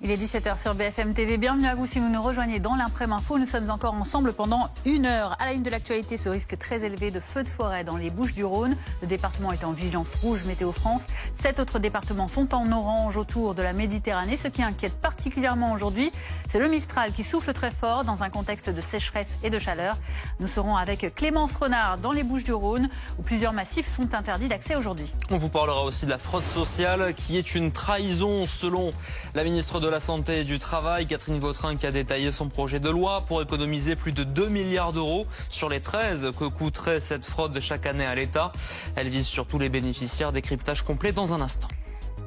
Il est 17h sur BFM TV. Bienvenue à vous si vous nous rejoignez dans l'Imprém Info. Nous sommes encore ensemble pendant 1 heure. À la une de l'actualité, ce risque très élevé de feux de forêt dans les Bouches-du-Rhône. Le département est en vigilance rouge Météo France. 7 autres départements sont en orange autour de la Méditerranée. Ce qui inquiète particulièrement aujourd'hui, c'est le Mistral qui souffle très fort dans un contexte de sécheresse et de chaleur. Nous serons avec Clémence Renard dans les Bouches-du-Rhône où plusieurs massifs sont interdits d'accès aujourd'hui. On vous parlera aussi de la fraude sociale qui est une trahison selon la ministre de la Santé et du Travail, Catherine Vautrin, qui a détaillé son projet de loi pour économiser plus de 2 milliards d'euros sur les 13 que coûterait cette fraude chaque année à l'État. Elle vise surtout les bénéficiaires. Décryptage complet dans un instant.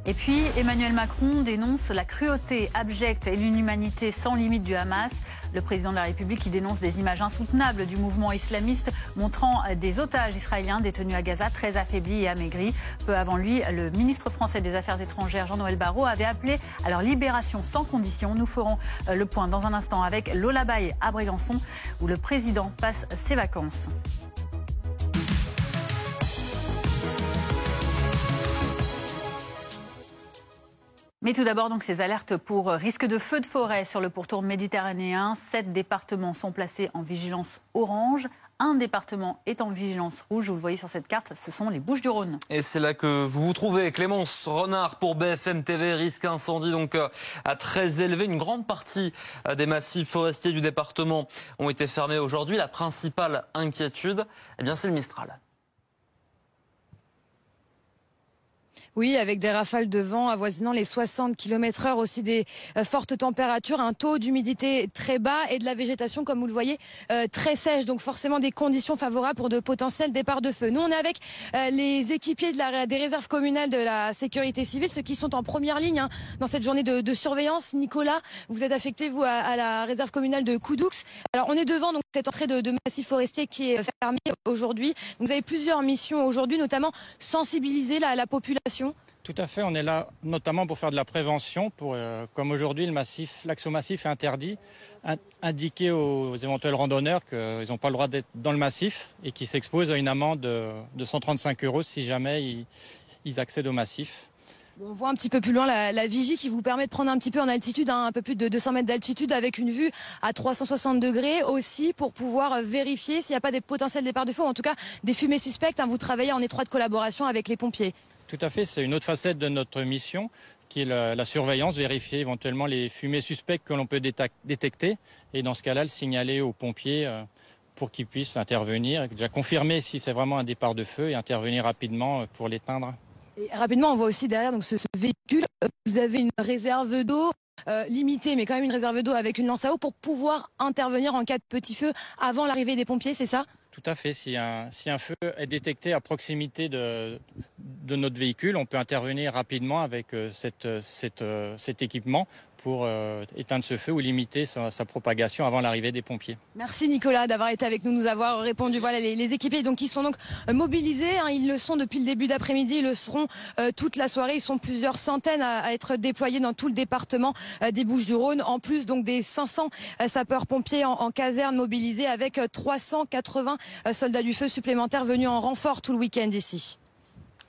Et puis, Emmanuel Macron dénonce la cruauté abjecte et l'inhumanité sans limite du Hamas. Le président de la République qui dénonce des images insoutenables du mouvement islamiste montrant des otages israéliens détenus à Gaza très affaiblis et amaigris. Peu avant lui, le ministre français des Affaires étrangères Jean-Noël Barrot avait appelé à leur libération sans condition. Nous ferons le point dans un instant avec Lola Baye à Brégançon où le président passe ses vacances. Mais tout d'abord, donc, ces alertes pour risque de feu de forêt sur le pourtour méditerranéen. 7 départements sont placés en vigilance orange. Un département est en vigilance rouge. Vous le voyez sur cette carte, ce sont les Bouches-du-Rhône. Et c'est là que vous vous trouvez. Clémence Renard pour BFM TV. Risque incendie donc à très élevé. Une grande partie des massifs forestiers du département ont été fermés aujourd'hui. La principale inquiétude, eh bien, c'est le Mistral. Oui, avec des rafales de vent avoisinant les 60 km/h, aussi des fortes températures, un taux d'humidité très bas et de la végétation, comme vous le voyez, très sèche. Donc forcément des conditions favorables pour de potentiels départs de feu. Nous, on est avec les équipiers des réserves communales de la sécurité civile, ceux qui sont en première ligne dans cette journée de surveillance. Nicolas, vous êtes affecté, vous, à la réserve communale de Coudoux. Alors, on est devant donc cette entrée de massif forestier qui est fermée aujourd'hui. Vous avez plusieurs missions aujourd'hui, notamment sensibiliser la population. Tout à fait, on est là notamment pour faire de la prévention, comme aujourd'hui l'accès au massif est interdit, indiquer aux éventuels randonneurs qu'ils n'ont pas le droit d'être dans le massif et qu'ils s'exposent à une amende de 135 € si jamais ils accèdent au massif. On voit un petit peu plus loin la vigie qui vous permet de prendre un petit peu en altitude, un peu plus de 200 mètres d'altitude avec une vue à 360 degrés aussi pour pouvoir vérifier s'il n'y a pas des potentiels départs de feu, ou en tout cas des fumées suspectes. Vous travaillez en étroite collaboration avec les pompiers. Tout à fait, c'est une autre facette de notre mission qui est la surveillance, vérifier éventuellement les fumées suspectes que l'on peut détecter et dans ce cas-là le signaler aux pompiers pour qu'ils puissent intervenir, déjà confirmer si c'est vraiment un départ de feu et intervenir rapidement pour l'éteindre. Et rapidement, on voit aussi derrière donc ce véhicule, vous avez une réserve d'eau limitée, mais quand même une réserve d'eau avec une lance à eau pour pouvoir intervenir en cas de petit feu avant l'arrivée des pompiers, c'est ça ? Tout à fait. Si un feu est détecté à proximité de notre véhicule, on peut intervenir rapidement avec cet équipement pour éteindre ce feu ou limiter sa propagation avant l'arrivée des pompiers. Merci Nicolas d'avoir été avec nous, nous avoir répondu. Voilà les équipiers donc, qui sont donc mobilisés. Ils le sont depuis le début d'après-midi, ils le seront toute la soirée. Ils sont plusieurs centaines à être déployés dans tout le département des Bouches-du-Rhône. En plus donc des 500 sapeurs-pompiers en caserne mobilisés avec 380 soldats du feu supplémentaires venus en renfort tout le week-end ici.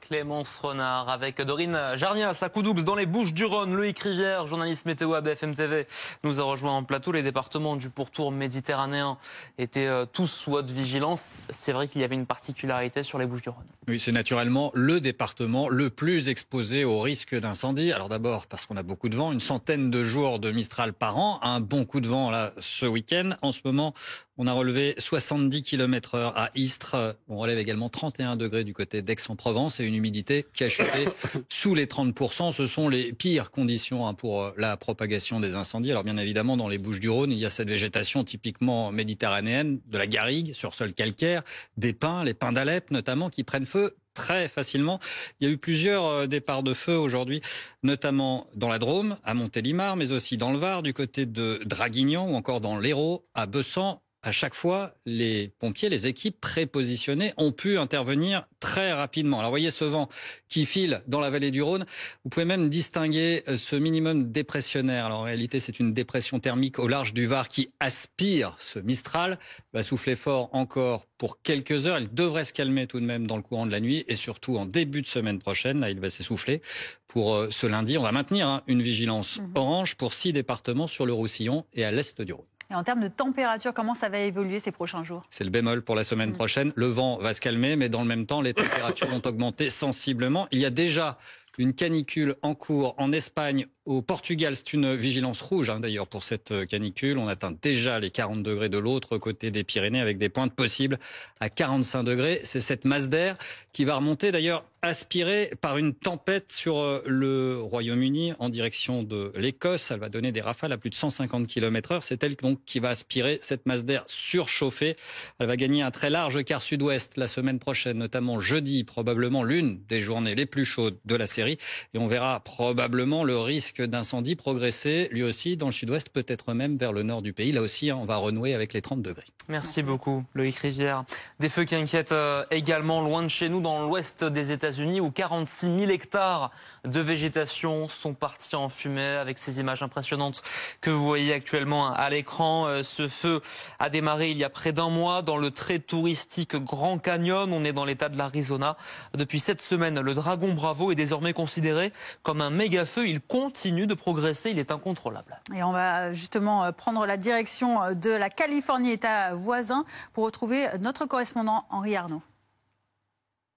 Clémence Renard avec Dorine Jarnias à Coudoux dans les Bouches-du-Rhône. Loïc Rivière, journaliste météo à BFM TV, nous a rejoint en plateau. Les départements du pourtour méditerranéen étaient tous sous haute vigilance. C'est vrai qu'il y avait une particularité sur les Bouches-du-Rhône. Oui, c'est naturellement le département le plus exposé au risque d'incendie. Alors d'abord parce qu'on a beaucoup de vent, une centaine de jours de Mistral par an, un bon coup de vent là ce week-end. En ce moment, on a relevé 70 km/h à Istres. On relève également 31 degrés du côté d'Aix-en-Provence et une humidité qui a chuté sous les 30%. Ce sont les pires conditions pour la propagation des incendies. Alors bien évidemment, dans les Bouches-du-Rhône, il y a cette végétation typiquement méditerranéenne, de la garrigue sur sol calcaire, des pins, les pins d'Alep notamment, qui prennent feu très facilement. Il y a eu plusieurs départs de feu aujourd'hui, notamment dans la Drôme, à Montélimar, mais aussi dans le Var, du côté de Draguignan ou encore dans l'Hérault, à Bessan à chaque fois, les pompiers, les équipes prépositionnées ont pu intervenir très rapidement. Alors, vous voyez ce vent qui file dans la vallée du Rhône. Vous pouvez même distinguer ce minimum dépressionnaire. Alors, en réalité, c'est une dépression thermique au large du Var qui aspire ce Mistral. Il va souffler fort encore pour quelques heures. Il devrait se calmer tout de même dans le courant de la nuit et surtout en début de semaine prochaine. Là, il va s'essouffler. Pour ce lundi, on va maintenir une vigilance orange pour 6 départements sur le Roussillon et à l'est du Rhône. Et en termes de température, comment ça va évoluer ces prochains jours? C'est le bémol pour la semaine prochaine. Le vent va se calmer, mais dans le même temps, les températures vont augmenter sensiblement. Il y a déjà une canicule en cours en Espagne, au Portugal. C'est une vigilance rouge d'ailleurs pour cette canicule. On atteint déjà les 40 degrés de l'autre côté des Pyrénées avec des pointes possibles à 45 degrés. C'est cette masse d'air qui va remonter d'ailleurs aspirée par une tempête sur le Royaume-Uni en direction de l'Écosse. Elle va donner des rafales à plus de 150 km/h. C'est elle donc qui va aspirer cette masse d'air surchauffée. Elle va gagner un très large quart sud-ouest la semaine prochaine, notamment jeudi, probablement l'une des journées les plus chaudes de la série. Et on verra probablement le risque d'incendie progresser, lui aussi, dans le sud-ouest, peut-être même vers le nord du pays. Là aussi, on va renouer avec les 30 degrés. Merci beaucoup, Loïc Rivière. Des feux qui inquiètent également loin de chez nous, dans l'ouest des États-Unis, où 46 000 hectares de végétation sont partis en fumée, avec ces images impressionnantes que vous voyez actuellement à l'écran. Ce feu a démarré il y a près d'un mois dans le très touristique Grand Canyon. On est dans l'état de l'Arizona. Depuis cette semaine, le Dragon Bravo est désormais considéré comme un méga-feu. Il continue de progresser, il est incontrôlable. Et on va justement prendre la direction de la Californie, État voisin, pour retrouver notre correspondant Henri Arnaud.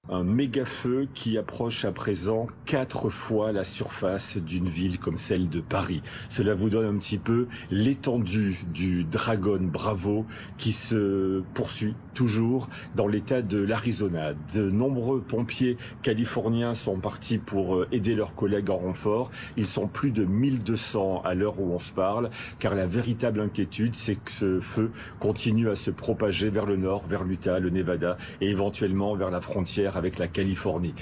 Un méga-feu qui approche à présent 4 fois la surface d'une ville comme celle de Paris. Cela vous donne un petit peu l'étendue du Dragon Bravo qui se poursuit toujours dans l'état de l'Arizona. De nombreux pompiers californiens sont partis pour aider leurs collègues en renfort. Ils sont plus de 1200 à l'heure où on se parle, car la véritable inquiétude, c'est que ce feu continue à se propager vers le nord, vers l'Utah, le Nevada et éventuellement vers la frontière avec la Californie.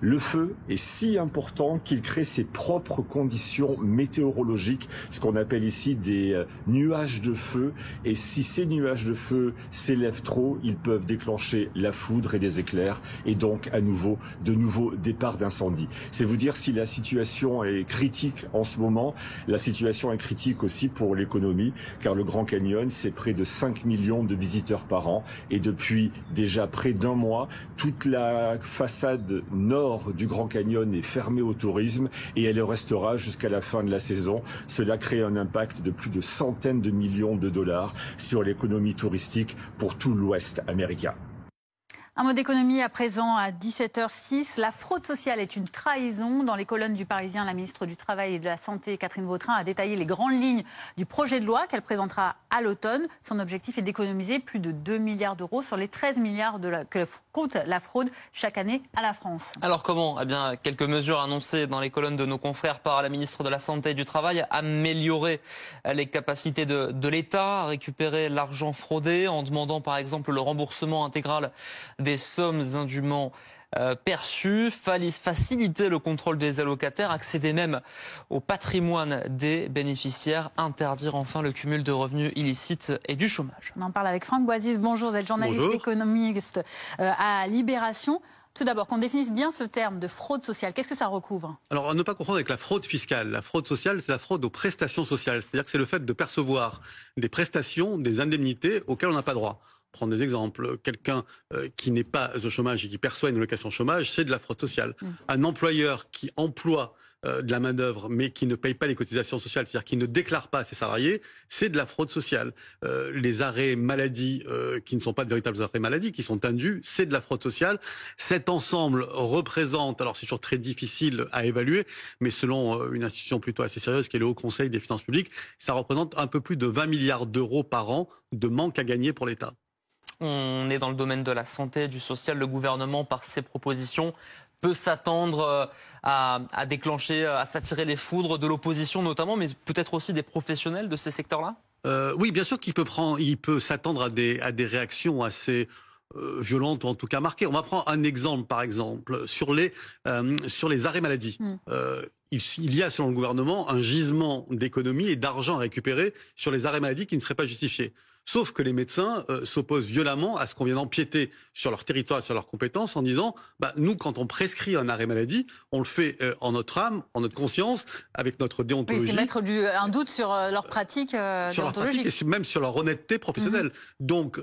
Le feu est si important qu'il crée ses propres conditions météorologiques, ce qu'on appelle ici des nuages de feu. Et si ces nuages de feu s'élèvent trop, ils peuvent déclencher la foudre et des éclairs et donc à nouveau de nouveaux départs d'incendie. C'est vous dire si la situation est critique en ce moment. La situation est critique aussi pour l'économie, car le Grand Canyon, c'est près de 5 millions de visiteurs par an. Et depuis déjà près d'un mois, toute la façade nord du Grand Canyon est fermée au tourisme et elle le restera jusqu'à la fin de la saison. Cela crée un impact de plus de centaines de millions de dollars sur l'économie touristique pour tout l'Ouest américain. Un mot d'économie à présent à 17h06. La fraude sociale est une trahison. Dans les colonnes du Parisien, la ministre du Travail et de la Santé, Catherine Vautrin, a détaillé les grandes lignes du projet de loi qu'elle présentera à l'automne. Son objectif est d'économiser plus de 2 milliards d'euros sur les 13 milliards que coûte la fraude chaque année à la France. Alors comment? Eh bien, quelques mesures annoncées dans les colonnes de nos confrères par la ministre de la Santé et du Travail. Améliorer les capacités de l'État à récupérer l'argent fraudé en demandant par exemple le remboursement intégral des sommes indûment perçues, faciliter le contrôle des allocataires, accéder même au patrimoine des bénéficiaires, interdire enfin le cumul de revenus illicites et du chômage. On en parle avec Franck Boisis. Bonjour, vous êtes journaliste économiste à Libération. Tout d'abord, qu'on définisse bien ce terme de fraude sociale. Qu'est-ce que ça recouvre? Alors, à ne pas confondre avec la fraude fiscale. La fraude sociale, c'est la fraude aux prestations sociales. C'est-à-dire que c'est le fait de percevoir des prestations, des indemnités auxquelles on n'a pas droit. Prendre des exemples, quelqu'un qui n'est pas au chômage et qui perçoit une allocation chômage, c'est de la fraude sociale. Un employeur qui emploie de la main-d'œuvre mais qui ne paye pas les cotisations sociales, c'est-à-dire qui ne déclare pas ses salariés, c'est de la fraude sociale. Les arrêts maladie qui ne sont pas de véritables arrêts maladie, qui sont indus, c'est de la fraude sociale. Cet ensemble représente, alors c'est toujours très difficile à évaluer, mais selon une institution plutôt assez sérieuse qui est le Haut Conseil des finances publiques, ça représente un peu plus de 20 milliards d'euros par an de manque à gagner pour l'État. On est dans le domaine de la santé, du social. Le gouvernement, par ses propositions, peut s'attendre à déclencher, à s'attirer les foudres de l'opposition notamment, mais peut-être aussi des professionnels de ces secteurs-là? Oui, bien sûr qu'il peut s'attendre à des réactions assez violentes ou en tout cas marquées. On va prendre un exemple, par exemple, sur les arrêts maladie. Il y a, selon le gouvernement, un gisement d'économie et d'argent à récupérer sur les arrêts maladie qui ne seraient pas justifiés. Sauf que les médecins s'opposent violemment à ce qu'on vient d'empiéter sur leur territoire et sur leurs compétences en disant nous, quand on prescrit un arrêt maladie, on le fait en notre âme, en notre conscience, avec notre déontologie. Oui, c'est mettre un doute sur leur pratique sur leur pratique et même sur leur honnêteté professionnelle. Donc,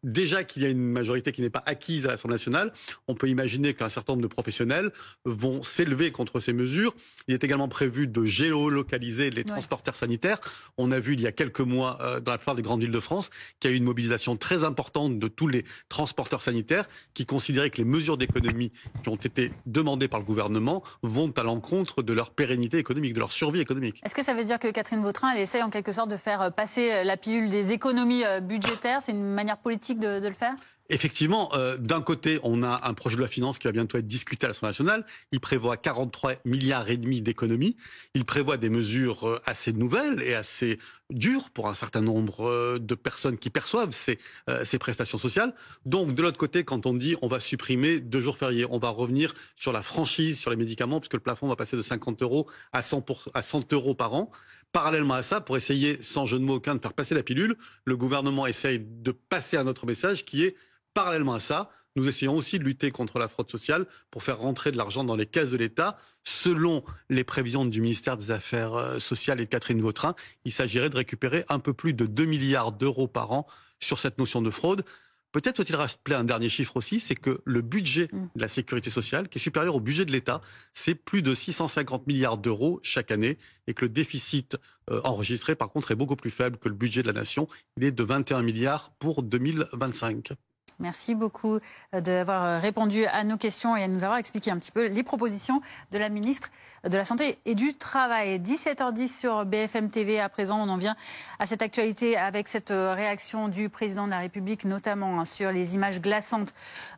déjà qu'il y a une majorité qui n'est pas acquise à l'Assemblée nationale, on peut imaginer qu'un certain nombre de professionnels vont s'élever contre ces mesures. Il est également prévu de géolocaliser les transporteurs sanitaires. On a vu il y a quelques mois, dans la plupart des grandes villes de France, qu'il y a eu une mobilisation très importante de tous les transporteurs sanitaires qui considéraient que les mesures d'économie qui ont été demandées par le gouvernement vont à l'encontre de leur pérennité économique, de leur survie économique. Est-ce que ça veut dire que Catherine Vautrin, elle essaye en quelque sorte de faire passer la pilule des économies budgétaires? C'est une manière politique de le faire? Effectivement, d'un côté, on a un projet de loi finance qui va bientôt être discuté à l'Assemblée nationale. Il prévoit 43,5 milliards d'économies. Il prévoit des mesures assez nouvelles et assez dures pour un certain nombre de personnes qui perçoivent ces prestations sociales. Donc, de l'autre côté, quand on dit on va supprimer 2 jours fériés, on va revenir sur la franchise sur les médicaments, puisque le plafond va passer de 50 € à 100 € par an. Parallèlement à ça, pour essayer, sans jeu de mots aucun, de faire passer la pilule, le gouvernement essaye de passer un autre message qui est, parallèlement à ça, nous essayons aussi de lutter contre la fraude sociale pour faire rentrer de l'argent dans les caisses de l'État. Selon les prévisions du ministère des Affaires sociales et de Catherine Vautrin, il s'agirait de récupérer un peu plus de 2 milliards d'euros par an sur cette notion de fraude. Peut-être faut-il rappeler un dernier chiffre aussi, c'est que le budget de la sécurité sociale, qui est supérieur au budget de l'État, c'est plus de 650 milliards d'euros chaque année, et que le déficit enregistré, par contre, est beaucoup plus faible que le budget de la nation. Il est de 21 milliards pour 2025. Merci beaucoup d'avoir répondu à nos questions et à nous avoir expliqué un petit peu les propositions de la ministre de la Santé et du Travail. 17h10 sur BFM TV. À présent, on en vient à cette actualité avec cette réaction du président de la République, notamment sur les images glaçantes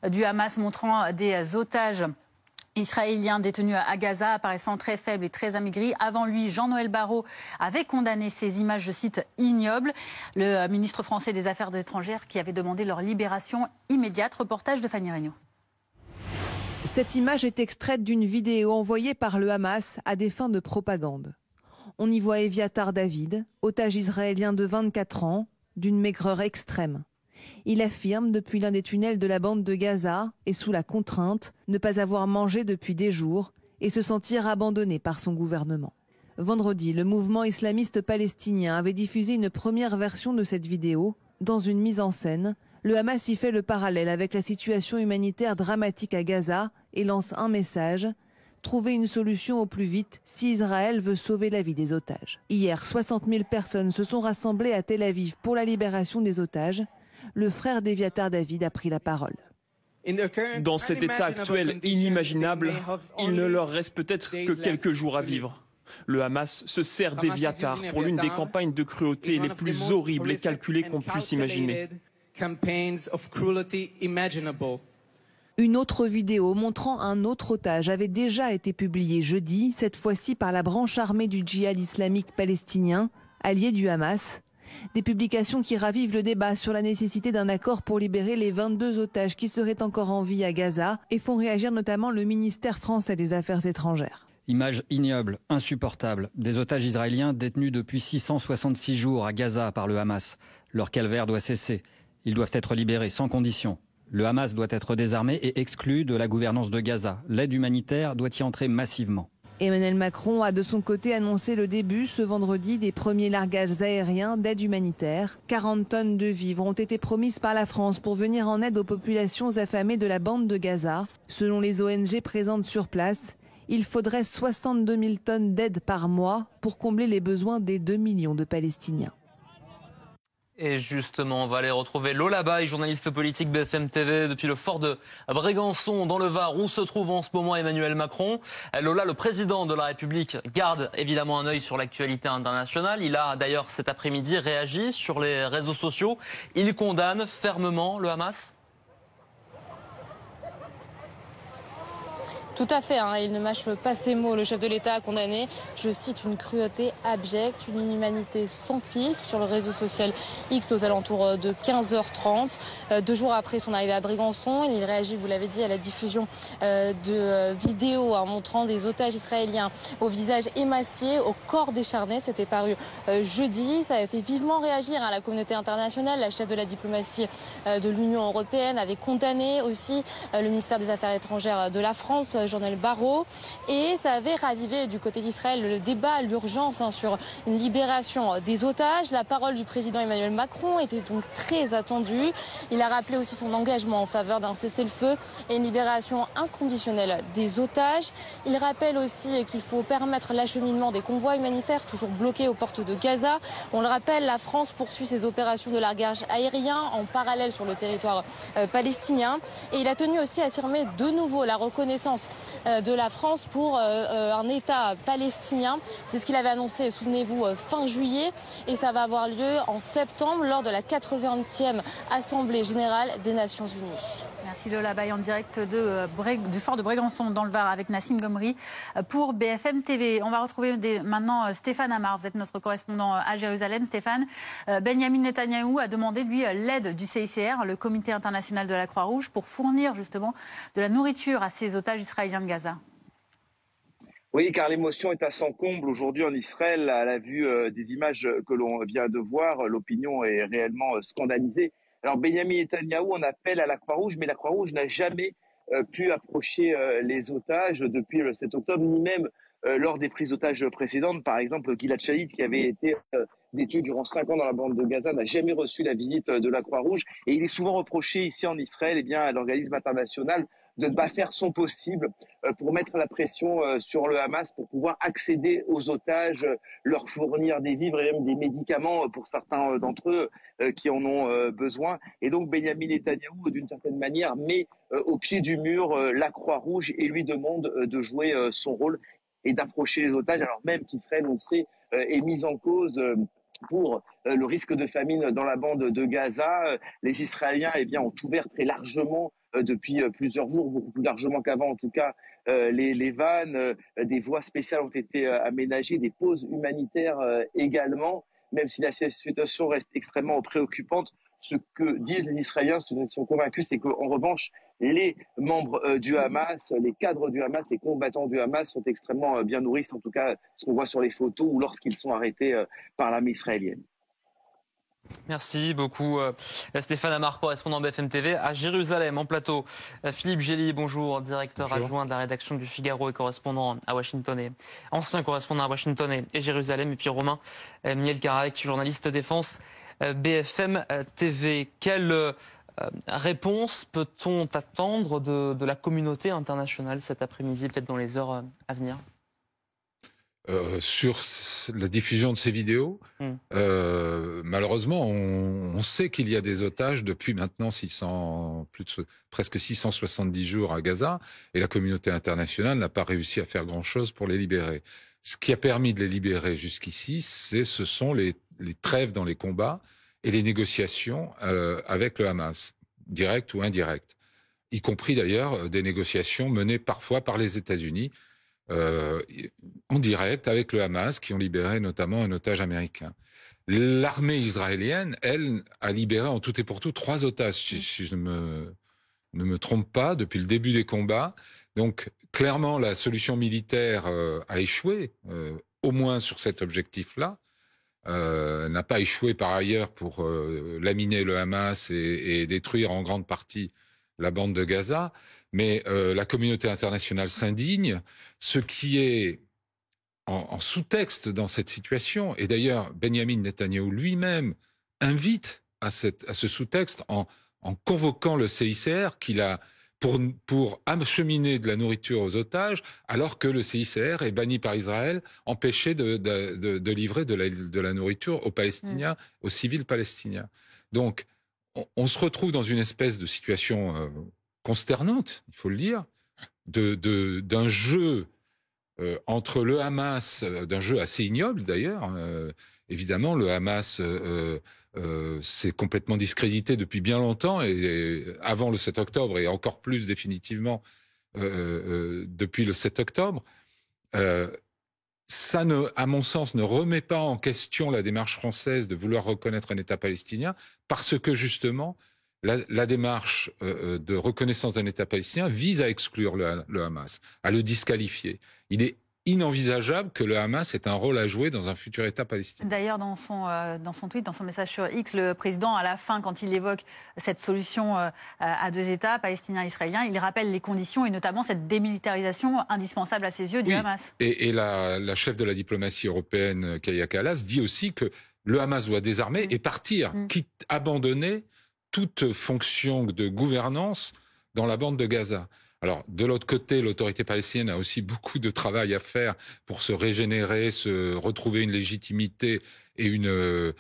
du Hamas montrant des otages israéliens détenus à Gaza, apparaissant très faibles et très amaigris. Avant lui, Jean-Noël Barrot avait condamné ces images, je cite, ignobles. Le ministre français des Affaires étrangères qui avait demandé leur libération immédiate. Reportage de Fanny Regnault. Cette image est extraite d'une vidéo envoyée par le Hamas à des fins de propagande. On y voit Eviatar David, otage israélien de 24 ans, d'une maigreur extrême. Il affirme, depuis l'un des tunnels de la bande de Gaza et sous la contrainte, ne pas avoir mangé depuis des jours et se sentir abandonné par son gouvernement. Vendredi, le mouvement islamiste palestinien avait diffusé une première version de cette vidéo. Dans une mise en scène, le Hamas y fait le parallèle avec la situation humanitaire dramatique à Gaza et lance un message: trouver une solution au plus vite si Israël veut sauver la vie des otages. Hier, 60 000 personnes se sont rassemblées à Tel Aviv pour la libération des otages. Le frère d'Eviatar David a pris la parole. Dans cet état actuel inimaginable, il ne leur reste peut-être que quelques jours à vivre. Le Hamas se sert d'Eviatar pour l'une des campagnes de cruauté les plus horribles et calculées qu'on puisse imaginer. Une autre vidéo montrant un autre otage avait déjà été publiée jeudi, cette fois-ci par la branche armée du djihad islamique palestinien, allié du Hamas. Des publications qui ravivent le débat sur la nécessité d'un accord pour libérer les 22 otages qui seraient encore en vie à Gaza et font réagir notamment le ministère français des Affaires étrangères. Image ignoble, insupportable, des otages israéliens détenus depuis 666 jours à Gaza par le Hamas. Leur calvaire doit cesser. Ils doivent être libérés sans condition. Le Hamas doit être désarmé et exclu de la gouvernance de Gaza. L'aide humanitaire doit y entrer massivement. Emmanuel Macron a de son côté annoncé le début ce vendredi des premiers largages aériens d'aide humanitaire. 40 tonnes de vivres ont été promises par la France pour venir en aide aux populations affamées de la bande de Gaza. Selon les ONG présentes sur place, il faudrait 62 000 tonnes d'aide par mois pour combler les besoins des 2 millions de Palestiniens. Et justement, on va aller retrouver Lola Baye, journaliste politique BFM TV, depuis le fort de Brégançon, dans le Var, où se trouve en ce moment Emmanuel Macron. Lola, le président de la République, garde évidemment un œil sur l'actualité internationale. Il a d'ailleurs cet après-midi réagi sur les réseaux sociaux. Il condamne fermement le Hamas. Tout à fait, il ne mâche pas ses mots. Le chef de l'État a condamné, je cite, une cruauté abjecte, une inhumanité sans filtre sur le réseau social X aux alentours de 15h30. 2 jours après son arrivée à Brégançon, il réagit, vous l'avez dit, à la diffusion de vidéos montrant des otages israéliens au visage émacié, au corps décharné. C'était paru jeudi. Ça avait fait vivement réagir la communauté internationale. La chef de la diplomatie de l'Union européenne avait condamné aussi le ministère des Affaires étrangères de la France, Jean-Noël Barrot. Et ça avait ravivé du côté d'Israël le débat, l'urgence sur une libération des otages. La parole du président Emmanuel Macron était donc très attendue. Il a rappelé aussi son engagement en faveur d'un cessez-le-feu et une libération inconditionnelle des otages. Il rappelle aussi qu'il faut permettre l'acheminement des convois humanitaires toujours bloqués aux portes de Gaza. On le rappelle, la France poursuit ses opérations de largage aérien en parallèle sur le territoire palestinien. Et il a tenu aussi à affirmer de nouveau la reconnaissance de la France pour un État palestinien. C'est ce qu'il avait annoncé, souvenez-vous, fin juillet. Et ça va avoir lieu en septembre lors de la 80e Assemblée générale des Nations Unies. Merci Lola Baye en direct du fort de Brégançon dans le Var avec Nassim Gomri pour BFM TV. On va retrouver maintenant Stéphane Amar. Vous êtes notre correspondant à Jérusalem. Stéphane, Benjamin Netanyahou a demandé, lui, l'aide du CICR, le Comité international de la Croix-Rouge, pour fournir justement de la nourriture à ces otages israéliens de Gaza. Oui, car l'émotion est à son comble aujourd'hui en Israël. À la vue des images que l'on vient de voir, l'opinion est réellement scandalisée. Alors, Benjamin Netanyahou en appelle à la Croix-Rouge, mais la Croix-Rouge n'a jamais pu approcher les otages depuis le 7 octobre, ni même lors des prises d'otages précédentes. Par exemple, Gilad Shalit, qui avait été détenu durant 5 ans dans la bande de Gaza, n'a jamais reçu la visite de la Croix-Rouge. Et il est souvent reproché ici en Israël à l'organisme international de ne pas faire son possible pour mettre la pression sur le Hamas pour pouvoir accéder aux otages, leur fournir des vivres et même des médicaments pour certains d'entre eux qui en ont besoin. Et donc Benjamin Netanyahou, d'une certaine manière, met au pied du mur la Croix-Rouge et lui demande de jouer son rôle et d'approcher les otages, alors même qu'Israël, on le sait, est mise en cause pour le risque de famine dans la bande de Gaza. Les Israéliens ont ouvert très largement depuis plusieurs jours, beaucoup plus largement qu'avant en tout cas, les vannes, des voies spéciales ont été aménagées, des pauses humanitaires également, même si la situation reste extrêmement préoccupante. Ce que disent les Israéliens, ce dont ils sont convaincus, c'est qu'en revanche, les membres du Hamas, les cadres du Hamas, les combattants du Hamas sont extrêmement bien nourris, en tout cas ce qu'on voit sur les photos ou lorsqu'ils sont arrêtés par l'armée israélienne. Merci beaucoup Stéphane Amar, correspondant BFM TV à Jérusalem en plateau. Philippe Gély, bonjour, directeur adjoint de la rédaction du Figaro et correspondant à Washington et ancien correspondant à Washington et Jérusalem. Et puis Romain Mielcarrec, journaliste défense BFM TV. Quelle réponse peut-on attendre de la communauté internationale cet après-midi, peut-être dans les heures à venir ? Sur la diffusion de ces vidéos, malheureusement, on sait qu'il y a des otages depuis maintenant presque 670 jours à Gaza, et la communauté internationale n'a pas réussi à faire grand-chose pour les libérer. Ce qui a permis de les libérer jusqu'ici, ce sont les trêves dans les combats et les négociations avec le Hamas, directes ou indirectes, y compris d'ailleurs des négociations menées parfois par les États-Unis, en direct avec le Hamas, qui ont libéré notamment un otage américain. L'armée israélienne, elle, a libéré en tout et pour tout 3 otages, si je ne me trompe pas, depuis le début des combats. Donc, clairement, la solution militaire a échoué, au moins sur cet objectif-là. N'a pas échoué par ailleurs pour laminer le Hamas et détruire en grande partie la bande de Gaza. Mais la communauté internationale s'indigne. Ce qui est en sous-texte dans cette situation, et d'ailleurs Benjamin Netanyahou lui-même invite à ce sous-texte en convoquant le CICR qu'il a pour acheminer de la nourriture aux otages, alors que le CICR est banni par Israël, empêché de livrer de la nourriture aux Palestiniens, aux civils palestiniens. Donc on se retrouve dans une espèce de situation consternante, il faut le dire, d'un jeu entre le Hamas, d'un jeu assez ignoble d'ailleurs. Évidemment, le Hamas s'est complètement discrédité depuis bien longtemps, et avant le 7 octobre, et encore plus définitivement depuis le 7 octobre. Ça, à mon sens, ne remet pas en question la démarche française de vouloir reconnaître un État palestinien, parce que justement, la démarche de reconnaissance d'un État palestinien vise à exclure le Hamas, à le disqualifier. Il est inenvisageable que le Hamas ait un rôle à jouer dans un futur État palestinien. D'ailleurs, dans son tweet, dans son message sur X, le président, à la fin, quand il évoque cette solution à deux États, palestinien-israélien, il rappelle les conditions et notamment cette démilitarisation indispensable à ses yeux du Hamas. Et la chef de la diplomatie européenne, Kaja Kallas, dit aussi que le Hamas doit désarmer et partir, quitte abandonner toute fonction de gouvernance dans la bande de Gaza. Alors, de l'autre côté, l'autorité palestinienne a aussi beaucoup de travail à faire pour se régénérer, se retrouver une légitimité et une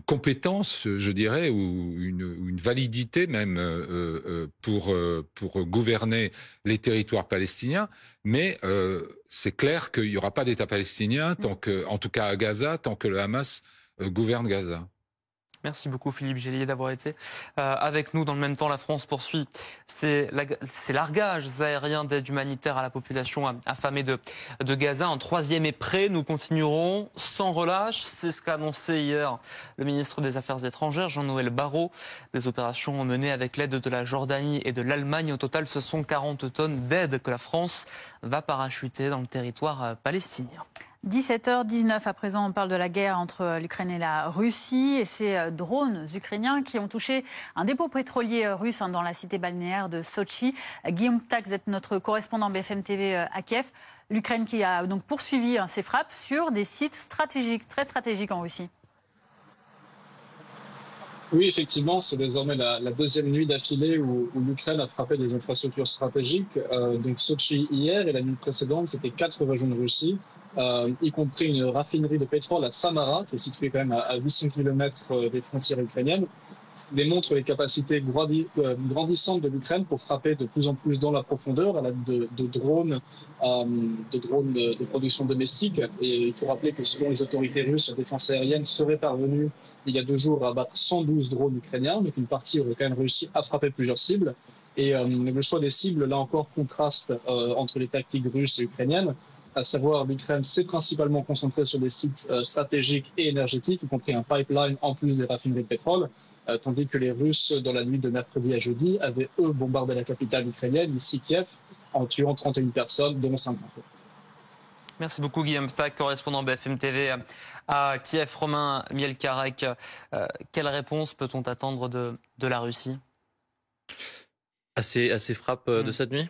compétence, je dirais, ou une validité même pour gouverner les territoires palestiniens. Mais c'est clair qu'il n'y aura pas d'État palestinien, tant que, en tout cas à Gaza, tant que le Hamas gouverne Gaza. Merci beaucoup Philippe Gélier d'avoir été avec nous. Dans le même temps, la France poursuit ses largages aériens d'aide humanitaire à la population affamée de Gaza. Un troisième est prêt. Nous continuerons sans relâche. C'est ce qu'a annoncé hier le ministre des Affaires étrangères, Jean-Noël Barrot. Des opérations menées avec l'aide de la Jordanie et de l'Allemagne. Au total, ce sont 40 tonnes d'aide que la France va parachuter dans le territoire palestinien. 17h19, à présent on parle de la guerre entre l'Ukraine et la Russie et ces drones ukrainiens qui ont touché un dépôt pétrolier russe dans la cité balnéaire de Sotchi. Guillaume Ptak, vous êtes notre correspondant BFM TV à Kiev. L'Ukraine qui a donc poursuivi ses frappes sur des sites stratégiques, très stratégiques en Russie. Oui, effectivement, c'est désormais la deuxième nuit d'affilée où l'Ukraine a frappé des infrastructures stratégiques. Donc Sotchi hier et la nuit précédente, c'était 4 régions de Russie, y compris une raffinerie de pétrole à Samara, qui est située quand même à 800 km des frontières ukrainiennes, ce qui démontre les capacités grandissantes de l'Ukraine pour frapper de plus en plus dans la profondeur à l'aide de drones de production domestique. Et il faut rappeler que selon les autorités russes, la défense aérienne serait parvenue il y a 2 jours à abattre 112 drones ukrainiens, donc une partie aurait quand même réussi à frapper plusieurs cibles. Et le choix des cibles, là encore, contraste entre les tactiques russes et ukrainiennes. À savoir, l'Ukraine s'est principalement concentrée sur des sites stratégiques et énergétiques, y compris un pipeline en plus des raffineries de pétrole, tandis que les Russes, dans la nuit de mercredi à jeudi, avaient, eux, bombardé la capitale ukrainienne, ici Kiev, en tuant 31 personnes, dont 5 enfants. Merci beaucoup Guillaume Ptak, correspondant BFM TV à Kiev. Romain Mielkarek, quelle réponse peut-on attendre de la Russie à ces frappes de cette nuit?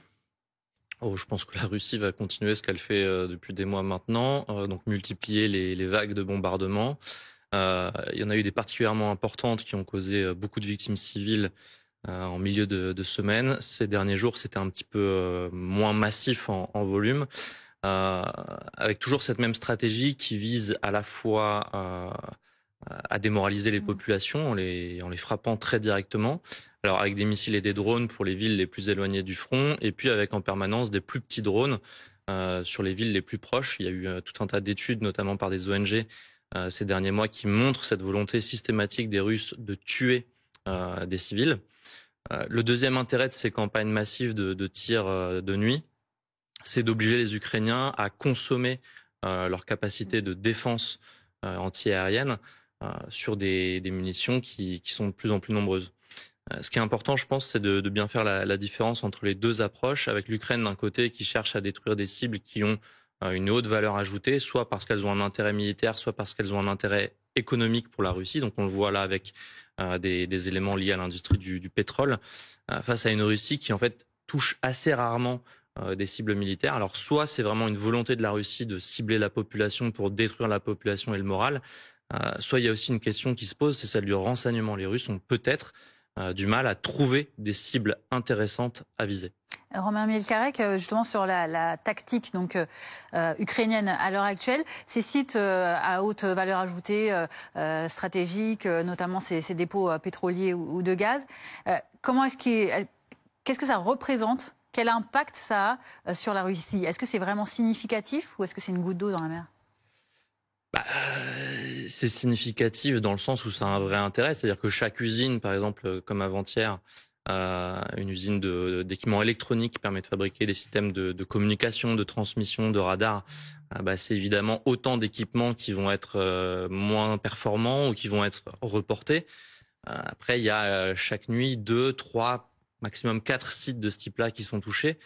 Je pense que la Russie va continuer ce qu'elle fait depuis des mois maintenant, donc multiplier les vagues de bombardements. Il y en a eu des particulièrement importantes qui ont causé beaucoup de victimes civiles en milieu de semaine. Ces derniers jours, c'était un petit peu moins massif en volume, avec toujours cette même stratégie qui vise à la fois à démoraliser les populations en les frappant très directement. Alors avec des missiles et des drones pour les villes les plus éloignées du front, et puis avec en permanence des plus petits drones sur les villes les plus proches. Il y a eu tout un tas d'études, notamment par des ONG ces derniers mois, qui montrent cette volonté systématique des Russes de tuer des civils. Le deuxième intérêt de ces campagnes massives de tir de nuit, c'est d'obliger les Ukrainiens à consommer leur capacité de défense anti-aérienne sur des munitions qui sont de plus en plus nombreuses. Ce qui est important, je pense, c'est de bien faire la différence entre les deux approches, avec l'Ukraine d'un côté qui cherche à détruire des cibles qui ont une haute valeur ajoutée, soit parce qu'elles ont un intérêt militaire, soit parce qu'elles ont un intérêt économique pour la Russie. Donc on le voit là avec des éléments liés à l'industrie du pétrole, face à une Russie qui en fait touche assez rarement des cibles militaires. Alors soit c'est vraiment une volonté de la Russie de cibler la population pour détruire la population et le moral, soit il y a aussi une question qui se pose, c'est celle du renseignement. Les Russes ont peut-être du mal à trouver des cibles intéressantes à viser. Romain Mielkarek, justement sur la tactique donc ukrainienne à l'heure actuelle, ces sites à haute valeur ajoutée stratégique, notamment ces dépôts pétroliers ou de gaz, qu'est-ce que ça représente? Quel impact ça a sur la Russie? Est-ce que c'est vraiment significatif ou est-ce que c'est une goutte d'eau dans la mer? C'est significatif dans le sens où ça a un vrai intérêt. C'est-à-dire que chaque usine, par exemple, comme avant-hier, une usine d'équipements électroniques qui permet de fabriquer des systèmes de communication, de transmission, de radar. C'est évidemment autant d'équipements qui vont être moins performants ou qui vont être reportés. Après, il y a chaque nuit 2, 3, maximum 4 sites de ce type-là qui sont touchés.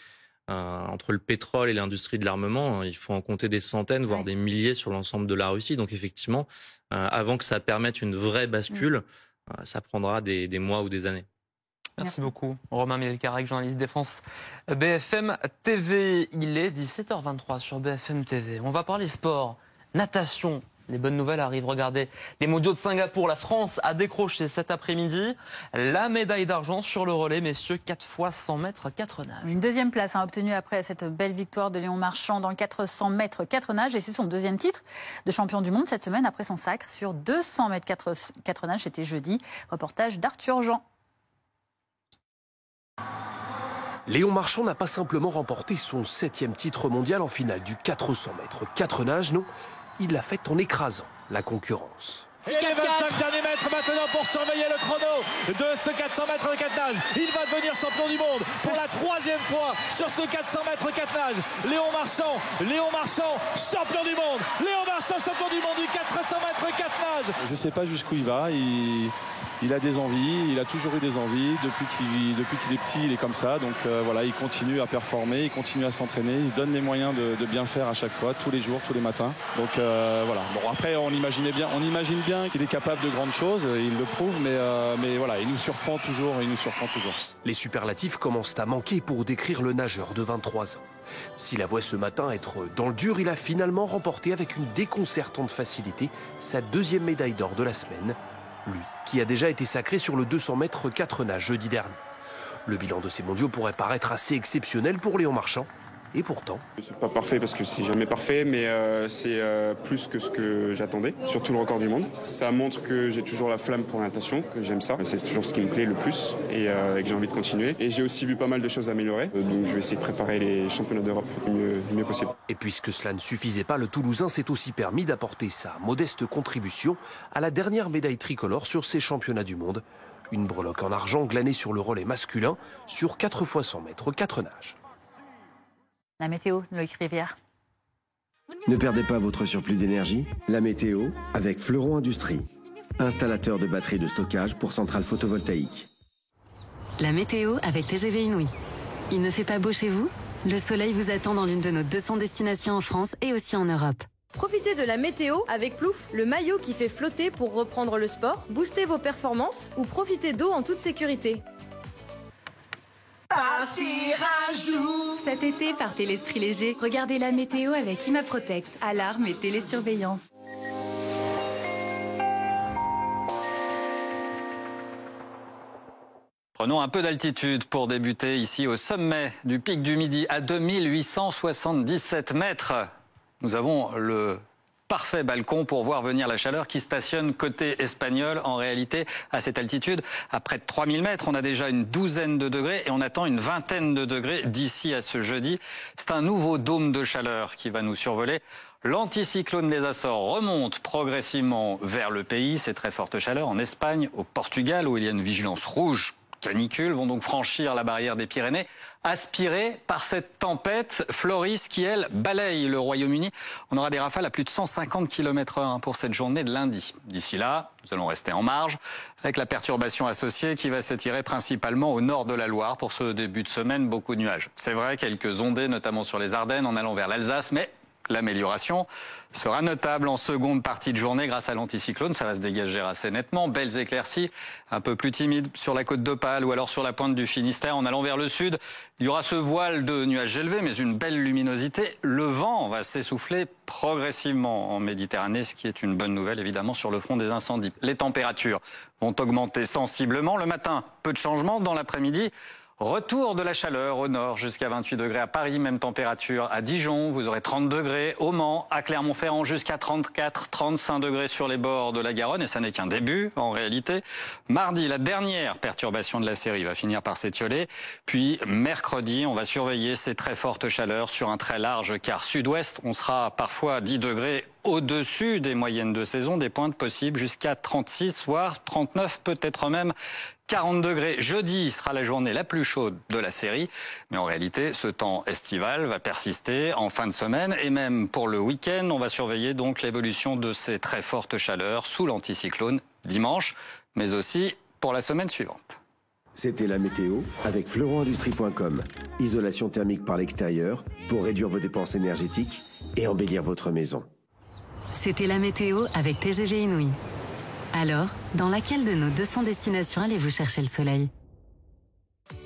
Entre le pétrole et l'industrie de l'armement, il faut en compter des centaines, voire des milliers sur l'ensemble de la Russie. Donc effectivement, avant que ça permette une vraie bascule, ça prendra des mois ou des années. Merci beaucoup. Romain Mielcarrec, journaliste défense BFM TV. Il est 17h23 sur BFM TV. On va parler sport, natation. Les bonnes nouvelles arrivent. Regardez, les mondiaux de Singapour. La France a décroché cet après-midi la médaille d'argent sur le relais, messieurs, 4 fois 100 mètres 4 nages. Une deuxième place obtenue après cette belle victoire de Léon Marchand dans le 400 mètres 4 nages. Et c'est son deuxième titre de champion du monde cette semaine après son sacre sur 200 mètres 4 nages. C'était jeudi. Reportage d'Arthur Jean. Léon Marchand n'a pas simplement remporté son 7e titre mondial en finale du 400 mètres 4 nages, non, il l'a fait en écrasant la concurrence. Et les 25 derniers mètres maintenant pour surveiller le chrono de ce 400 mètres 4 nages. Il va devenir champion du monde pour la 3e fois sur ce 400 mètres 4 nages. Léon Marchand, champion du monde. Léon Marchand, champion du monde du 400 mètres 4 nages. Je ne sais pas jusqu'où il va. Il a des envies, il a toujours eu des envies. Depuis qu'il est petit, il est comme ça. Donc voilà, il continue à performer, il continue à s'entraîner. Il se donne les moyens de bien faire à chaque fois, tous les jours, tous les matins. Donc voilà. Bon, après, on imagine bien qu'il est capable de grandes choses. Il le prouve, mais voilà, il nous surprend toujours. Les superlatifs commencent à manquer pour décrire le nageur de 23 ans. S'il avouait ce matin être dans le dur, il a finalement remporté avec une déconcertante facilité sa 2e médaille d'or de la semaine. Lui, qui a déjà été sacré sur le 200 mètres 4 nages jeudi dernier. Le bilan de ces mondiaux pourrait paraître assez exceptionnel pour Léon Marchand. Et pourtant... C'est pas parfait parce que c'est jamais parfait, mais c'est plus que ce que j'attendais, surtout le record du monde. Ça montre que j'ai toujours la flamme pour la natation, que j'aime ça. C'est toujours ce qui me plaît le plus et que j'ai envie de continuer. Et j'ai aussi vu pas mal de choses améliorer, donc je vais essayer de préparer les championnats d'Europe le mieux possible. Et puisque cela ne suffisait pas, le Toulousain s'est aussi permis d'apporter sa modeste contribution à la dernière médaille tricolore sur ces championnats du monde. Une breloque en argent glanée sur le relais masculin sur 4 fois 100 mètres 4 nages. La météo, Loïc Rivière. Ne perdez pas votre surplus d'énergie. La météo avec Fleuron Industrie, installateur de batteries de stockage pour centrales photovoltaïques. La météo avec TGV Inouï. Il ne fait pas beau chez vous? Le soleil vous attend dans l'une de nos 200 destinations en France et aussi en Europe. Profitez de la météo avec Plouf, le maillot qui fait flotter pour reprendre le sport, booster vos performances ou profiter d'eau en toute sécurité. Partir un jour. Cet été, partez l'esprit léger. Regardez la météo avec ImaProtect. Alarme et télésurveillance. Prenons un peu d'altitude pour débuter ici au sommet du pic du Midi à 2877 mètres. Nous avons le parfait balcon pour voir venir la chaleur qui stationne côté espagnol. En réalité, à cette altitude, à près de 3000 mètres, on a déjà une douzaine de degrés et on attend une vingtaine de degrés d'ici à ce jeudi. C'est un nouveau dôme de chaleur qui va nous survoler. L'anticyclone des Açores remonte progressivement vers le pays. Ces très fortes chaleurs en Espagne, au Portugal, où il y a une vigilance rouge canicule, vont donc franchir la barrière des Pyrénées, aspirés par cette tempête Floris qui, elle, balaye le Royaume-Uni. On aura des rafales à plus de 150 km/h pour cette journée de lundi. D'ici là, nous allons rester en marge avec la perturbation associée qui va s'étirer principalement au nord de la Loire. Pour ce début de semaine, beaucoup de nuages. C'est vrai, quelques ondées, notamment sur les Ardennes, en allant vers l'Alsace, mais l'amélioration sera notable en seconde partie de journée grâce à l'anticyclone. Ça va se dégager assez nettement. Belles éclaircies, un peu plus timides sur la côte d'Opale ou alors sur la pointe du Finistère. En allant vers le sud, il y aura ce voile de nuages élevés, mais une belle luminosité. Le vent va s'essouffler progressivement en Méditerranée, ce qui est une bonne nouvelle évidemment sur le front des incendies. Les températures vont augmenter sensiblement. Le matin, peu de changements. Dans l'après-midi, retour de la chaleur au nord jusqu'à 28 degrés à Paris, même température à Dijon, vous aurez 30 degrés au Mans, à Clermont-Ferrand jusqu'à 34, 35 degrés sur les bords de la Garonne et ça n'est qu'un début en réalité. Mardi, la dernière perturbation de la série va finir par s'étioler, puis mercredi, on va surveiller ces très fortes chaleurs sur un très large quart sud-ouest. On sera parfois à 10 degrés au-dessus des moyennes de saison, des pointes possibles jusqu'à 36, voire 39, peut-être même 40 degrés. Jeudi sera la journée la plus chaude de la série. Mais en réalité, ce temps estival va persister en fin de semaine. Et même pour le week-end, on va surveiller donc l'évolution de ces très fortes chaleurs sous l'anticyclone dimanche, mais aussi pour la semaine suivante. C'était la météo avec fleuronindustrie.com. Isolation thermique par l'extérieur pour réduire vos dépenses énergétiques et embellir votre maison. C'était la météo avec TGV Inouï. Alors, dans laquelle de nos 200 destinations allez-vous chercher le soleil?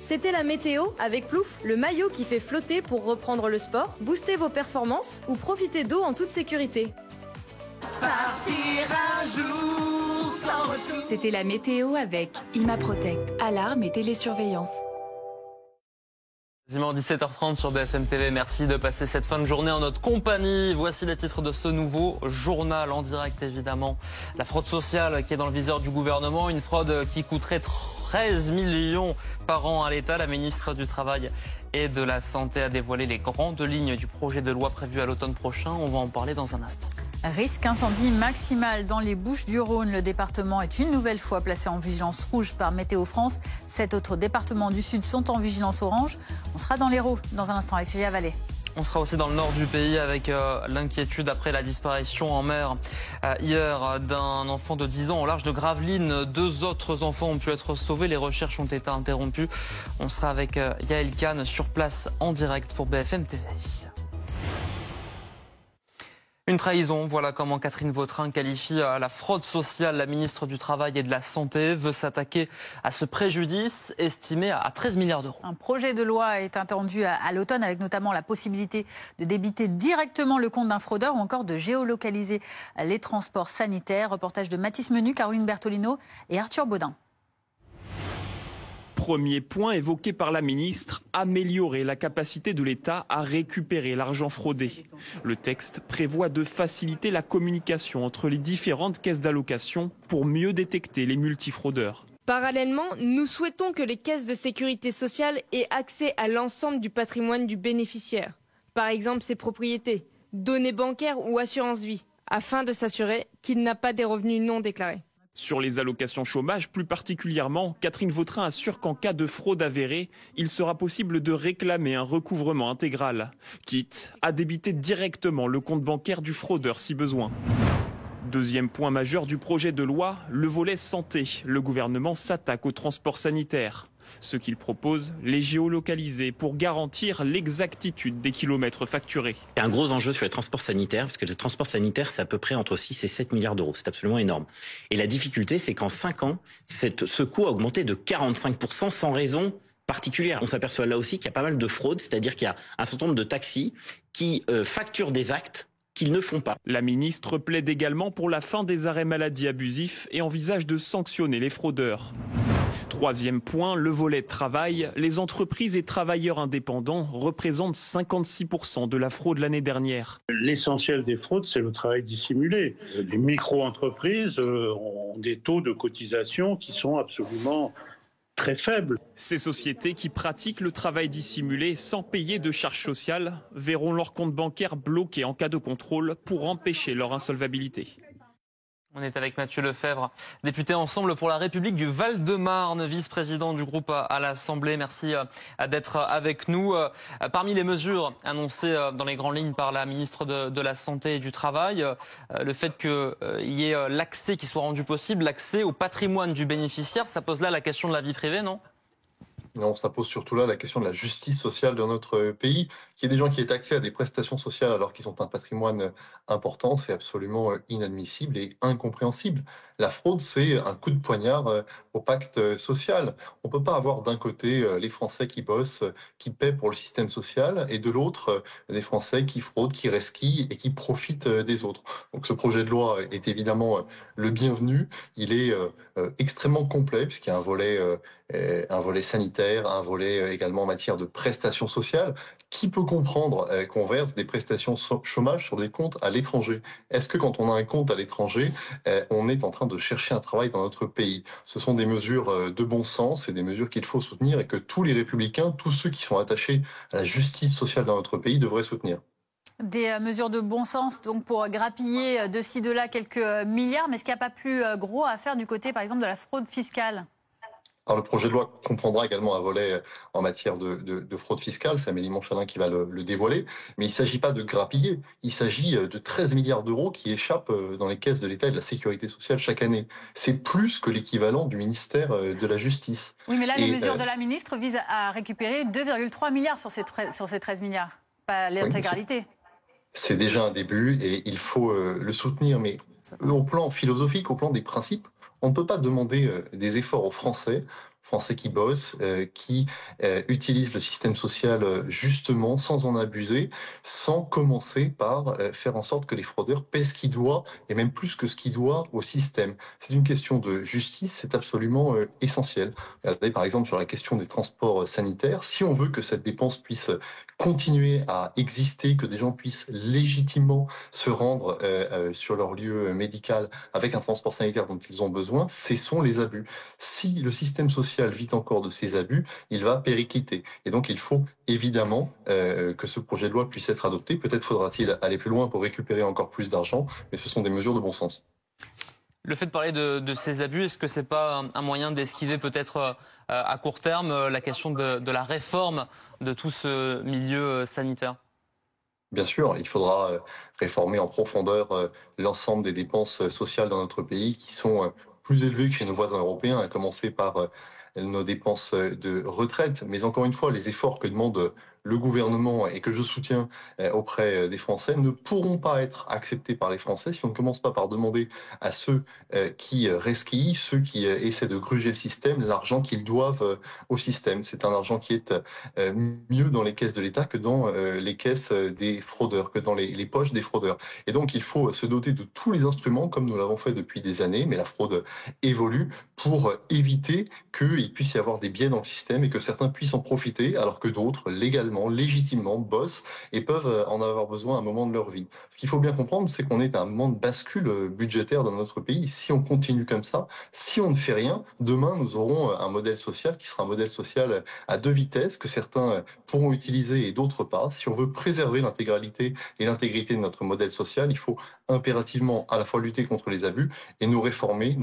C'était la météo avec Plouf, le maillot qui fait flotter pour reprendre le sport, booster vos performances ou profiter d'eau en toute sécurité. Partir un jour sans retour. C'était la météo avec ImaProtect, alarme et télésurveillance. Quasiment 17h30 sur BFM TV. Merci de passer cette fin de journée en notre compagnie. Voici les titres de ce nouveau journal en direct, évidemment. La fraude sociale qui est dans le viseur du gouvernement. Une fraude qui coûterait 13 millions par an à l'État. La ministre du Travail et de la Santé a dévoilé les grandes lignes du projet de loi prévu à l'automne prochain. On va en parler dans un instant. Risque incendie maximal dans les Bouches-du-Rhône. Le département est une nouvelle fois placé en vigilance rouge par Météo France. 7 autres départements du Sud sont en vigilance orange. On sera dans l'Hérault dans un instant avec Célia Vallée. On sera aussi dans le nord du pays avec l'inquiétude après la disparition en mer hier d'un enfant de 10 ans au large de Gravelines. 2 autres enfants ont pu être sauvés. Les recherches ont été interrompues. On sera avec Yael Kahn sur place en direct pour BFM TV. Une trahison, voilà comment Catherine Vautrin qualifie la fraude sociale. La ministre du Travail et de la Santé veut s'attaquer à ce préjudice estimé à 13 milliards d'euros. Un projet de loi est attendu à l'automne avec notamment la possibilité de débiter directement le compte d'un fraudeur ou encore de géolocaliser les transports sanitaires. Reportage de Mathis Menu, Caroline Bertolino et Arthur Baudin. Premier point évoqué par la ministre, améliorer la capacité de l'État à récupérer l'argent fraudé. Le texte prévoit de faciliter la communication entre les différentes caisses d'allocation pour mieux détecter les multifraudeurs. Parallèlement, nous souhaitons que les caisses de sécurité sociale aient accès à l'ensemble du patrimoine du bénéficiaire. Par exemple, ses propriétés, données bancaires ou assurance-vie, afin de s'assurer qu'il n'a pas des revenus non déclarés. Sur les allocations chômage, plus particulièrement, Catherine Vautrin assure qu'en cas de fraude avérée, il sera possible de réclamer un recouvrement intégral, quitte à débiter directement le compte bancaire du fraudeur si besoin. Deuxième point majeur du projet de loi, le volet santé. Le gouvernement s'attaque au transport sanitaire. Ce qu'il propose, les géolocaliser pour garantir l'exactitude des kilomètres facturés. Il y a un gros enjeu sur les transports sanitaires, parce que les transports sanitaires, c'est à peu près entre 6 et 7 milliards d'euros. C'est absolument énorme. Et la difficulté, c'est qu'en 5 ans, ce coût a augmenté de 45% sans raison particulière. On s'aperçoit là aussi qu'il y a pas mal de fraude, c'est-à-dire qu'il y a un certain nombre de taxis qui facturent des actes qu'ils ne font pas. La ministre plaide également pour la fin des arrêts maladie abusifs et envisage de sanctionner les fraudeurs. Troisième point, le volet travail. Les entreprises et travailleurs indépendants représentent 56% de la fraude l'année dernière. L'essentiel des fraudes, c'est le travail dissimulé. Les micro-entreprises ont des taux de cotisation qui sont absolument très faibles. Ces sociétés qui pratiquent le travail dissimulé sans payer de charges sociales verront leur compte bancaire bloqué en cas de contrôle pour empêcher leur insolvabilité. On est avec Mathieu Lefebvre, député Ensemble pour la République du Val-de-Marne, vice-président du groupe à l'Assemblée. Merci d'être avec nous. Parmi les mesures annoncées dans les grandes lignes par la ministre de la Santé et du Travail, le fait qu'il y ait l'accès qui soit rendu possible, l'accès au patrimoine du bénéficiaire, ça pose là la question de la vie privée, non ? Non, ça pose surtout là la question de la justice sociale dans notre pays. Qu'il y ait des gens qui aient accès à des prestations sociales alors qu'ils ont un patrimoine important, c'est absolument inadmissible et incompréhensible. La fraude, c'est un coup de poignard au pacte social. On ne peut pas avoir d'un côté les Français qui bossent, qui paient pour le système social, et de l'autre, des Français qui fraudent, qui resquillent et qui profitent des autres. Donc ce projet de loi est évidemment le bienvenu. Il est extrêmement complet puisqu'il y a un volet sanitaire, un volet également en matière de prestations sociales. Qui peut comprendre qu'on verse des prestations chômage sur des comptes à l'étranger? Est-ce que quand on a un compte à l'étranger, on est en train de chercher un travail dans notre pays? Ce sont des mesures de bon sens et des mesures qu'il faut soutenir et que tous les républicains, tous ceux qui sont attachés à la justice sociale dans notre pays devraient soutenir. Des mesures de bon sens donc pour grappiller de ci de là quelques milliards, mais est-ce qu'il n'y a pas plus gros à faire du côté par exemple de la fraude fiscale ? Alors, le projet de loi comprendra également un volet en matière de fraude fiscale. C'est Amélie Montchalin qui va le dévoiler. Mais il ne s'agit pas de grappiller. Il s'agit de 13 milliards d'euros qui échappent dans les caisses de l'État et de la sécurité sociale chaque année. C'est plus que l'équivalent du ministère de la Justice. Oui, mais là, les mesures de la ministre visent à récupérer 2,3 milliards sur ces 13 milliards. Pas l'intégralité. Oui, c'est déjà un début et il faut le soutenir. Mais au plan philosophique, au plan des principes, on ne peut pas demander des efforts aux Français qui bossent, qui utilisent le système social justement, sans en abuser, sans commencer par faire en sorte que les fraudeurs paient ce qu'ils doivent, et même plus que ce qu'ils doivent au système. C'est une question de justice, c'est absolument essentiel. Regardez par exemple sur la question des transports sanitaires, si on veut que cette dépense puisse continuer à exister, que des gens puissent légitimement se rendre sur leur lieu médical avec un transport sanitaire dont ils ont besoin, ce sont les abus. Si le système social vit encore de ces abus, il va péricliter. Et donc il faut évidemment que ce projet de loi puisse être adopté. Peut-être faudra-t-il aller plus loin pour récupérer encore plus d'argent, mais ce sont des mesures de bon sens. Le fait de parler de ces abus, est-ce que c'est pas un moyen d'esquiver peut-être à court terme la question de la réforme de tout ce milieu sanitaire ? Bien sûr, il faudra réformer en profondeur l'ensemble des dépenses sociales dans notre pays qui sont plus élevées que chez nos voisins européens, à commencer par nos dépenses de retraite. Mais encore une fois, les efforts que demande le gouvernement et que je soutiens auprès des Français ne pourront pas être acceptés par les Français si on ne commence pas par demander à ceux qui resquillent, ceux qui essaient de gruger le système, l'argent qu'ils doivent au système. C'est un argent qui est mieux dans les caisses de l'État que dans les caisses des fraudeurs, que dans les poches des fraudeurs. Et donc il faut se doter de tous les instruments, comme nous l'avons fait depuis des années, mais la fraude évolue, pour éviter qu'il puisse y avoir des biais dans le système et que certains puissent en profiter, alors que d'autres, légitimement, bossent et peuvent en avoir besoin à un moment de leur vie. Ce qu'il faut bien comprendre, c'est qu'on est à un moment de bascule budgétaire dans notre pays. Si on continue comme ça, si on ne fait rien, demain nous aurons un modèle social qui sera un modèle social à deux vitesses, que certains pourront utiliser et d'autres pas. Si on veut préserver l'intégralité et l'intégrité de notre modèle social, il faut impérativement à la fois lutter contre les abus et nous réformer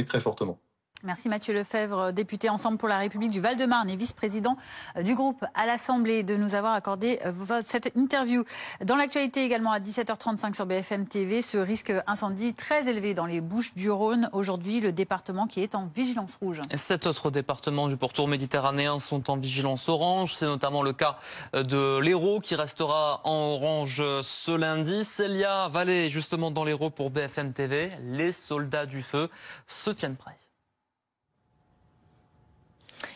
très fortement. Merci Mathieu Lefebvre, député Ensemble pour la République du Val-de-Marne et vice-président du groupe à l'Assemblée, de nous avoir accordé cette interview. Dans l'actualité également à 17h35 sur BFM TV, ce risque incendie très élevé dans les Bouches-du-Rhône. Aujourd'hui, le département qui est en vigilance rouge. 7 autres départements du pourtour méditerranéen sont en vigilance orange. C'est notamment le cas de l'Hérault qui restera en orange ce lundi. Célia Vallée, justement dans l'Hérault pour BFM TV. Les soldats du feu se tiennent prêts.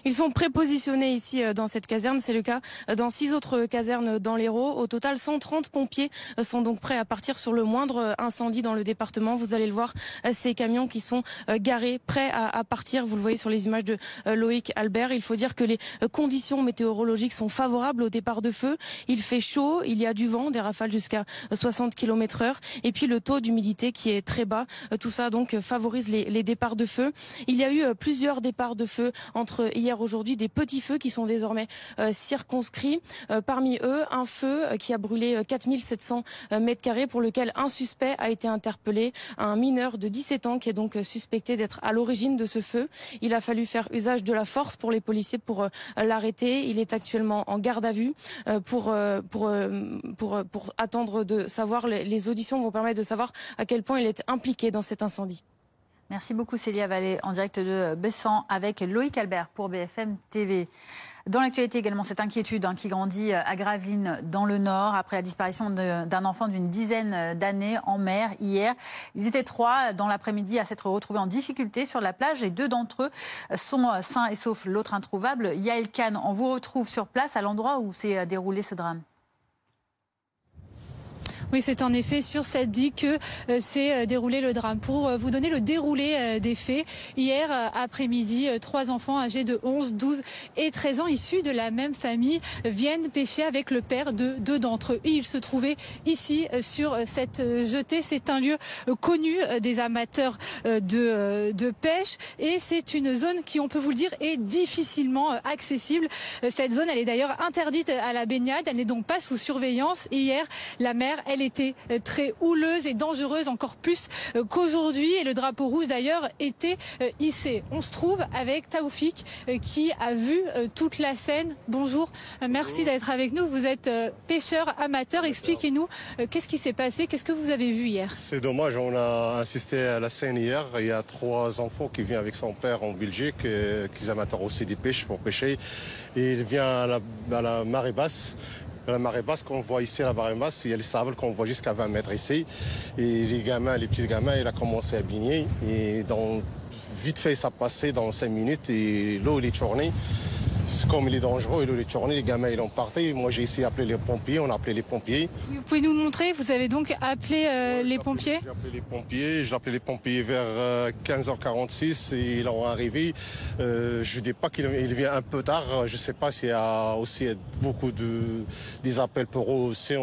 Ils sont prépositionnés ici dans cette caserne. C'est le cas dans 6 autres casernes dans l'Hérault. Au total, 130 pompiers sont donc prêts à partir sur le moindre incendie dans le département. Vous allez le voir, ces camions qui sont garés, prêts à partir. Vous le voyez sur les images de Loïc Albert. Il faut dire que les conditions météorologiques sont favorables au départ de feu. Il fait chaud, il y a du vent, des rafales jusqu'à 60 km/h. Et puis le taux d'humidité qui est très bas. Tout ça donc favorise les départs de feu. Il y a eu plusieurs départs de feu entre hier et aujourd'hui, des petits feux qui sont désormais circonscrits. Parmi eux, un feu qui a brûlé 4700 mètres carrés pour lequel un suspect a été interpellé, un mineur de 17 ans qui est donc suspecté d'être à l'origine de ce feu. Il a fallu faire usage de la force pour les policiers pour l'arrêter. Il est actuellement en garde à vue pour attendre de savoir. Les auditions vont permettre de savoir à quel point il est impliqué dans cet incendie. Merci beaucoup Célia Vallée, en direct de Bessan avec Loïc Albert pour BFM TV. Dans l'actualité également, cette inquiétude qui grandit à Gravelines dans le Nord après la disparition d'un enfant d'une dizaine d'années en mer hier. Ils étaient 3 dans l'après-midi à s'être retrouvés en difficulté sur la plage et 2 d'entre eux sont sains et saufs, l'autre introuvable. Yael Khan, on vous retrouve sur place à l'endroit où s'est déroulé ce drame. Oui, c'est en effet sur cette digue que s'est déroulé le drame. Pour vous donner le déroulé des faits, hier après-midi, 3 enfants âgés de 11, 12 et 13 ans, issus de la même famille, viennent pêcher avec le père de 2 d'entre eux. Et ils se trouvaient ici sur cette jetée. C'est un lieu connu des amateurs de pêche et c'est une zone qui, on peut vous le dire, est difficilement accessible. Cette zone, elle est d'ailleurs interdite à la baignade. Elle n'est donc pas sous surveillance. Et hier, la mer, elle était très houleuse et dangereuse, encore plus qu'aujourd'hui. Et le drapeau rouge, d'ailleurs, était hissé. On se trouve avec Taoufik qui a vu toute la scène. Bonjour, merci d'être avec nous. Vous êtes pêcheur amateur. Expliquez-nous qu'est-ce qui s'est passé, qu'est-ce que vous avez vu hier? C'est dommage, on a assisté à la scène hier. Il y a 3 enfants qui viennent avec son père en Belgique, qui sont amateurs aussi des pêches pour pêcher. Et il vient à la marée basse. La marée basse qu'on voit ici, la marée basse, il y a le sable qu'on voit jusqu'à 20 mètres ici. Et les petits gamins, il a commencé à baigner. Et vite fait, ça passait dans 5 minutes et l'eau, il est tournée. Comme il est dangereux, l'eau, il est tournée, les gamins, ils ont parti. Moi, j'ai essayé d'appeler les pompiers, on a appelé les pompiers. Vous pouvez nous le montrer? Vous avez donc appelé les pompiers? J'ai appelé les pompiers, j'ai appelé les pompiers vers 15h46 et ils ont arrivé. Je ne dis pas qu'il vient un peu tard, je ne sais pas s'il y a aussi beaucoup des appels pour eux aussi.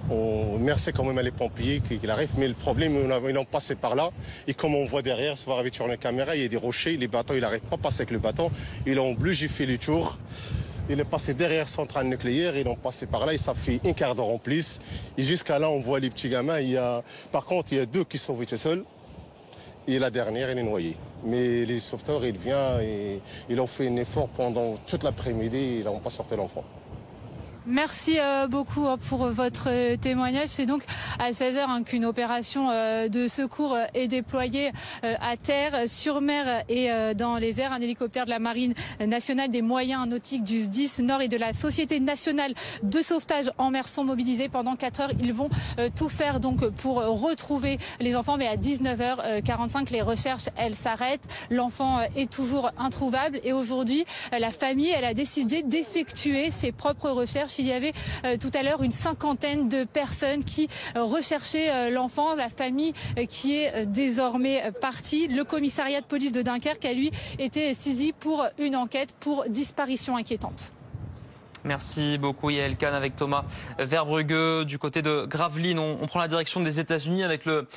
On remercie quand même les pompiers qui arrivent, mais le problème, ils ont passé par là. Et comme on voit derrière, ça va arriver sur la caméra, il y a des rochers, les bateaux, il n'arrive pas à passer avec le bateau. Ils ont obligé de faire le tour. Il est passé derrière centrale nucléaire, ils ont passé par là et ça fait un quart d'heure en plus. Et jusqu'à là, on voit les petits gamins. Par contre, il y a 2 qui sont sauvés tout seuls. Et la dernière, elle est noyée. Mais les sauveteurs, ils viennent et ils ont fait un effort pendant toute l'après-midi, ils n'ont pas sorti l'enfant. Merci beaucoup pour votre témoignage. C'est donc à 16h qu'une opération de secours est déployée à terre, sur mer et dans les airs. Un hélicoptère de la Marine nationale, des moyens nautiques du SDIS Nord et de la Société nationale de sauvetage en mer sont mobilisés pendant 4 heures. Ils vont tout faire donc pour retrouver les enfants. Mais à 19h45, les recherches, elles s'arrêtent. L'enfant est toujours introuvable. Et aujourd'hui, la famille, elle a décidé d'effectuer ses propres recherches. Il y avait tout à l'heure une 50aine de personnes qui recherchaient l'enfant, la famille qui est désormais partie. Le commissariat de police de Dunkerque a lui été saisi pour une enquête pour disparition inquiétante. Merci beaucoup Yael Kahn avec Thomas Verbrugge du côté de Gravelines. On prend la direction des États-Unis avec le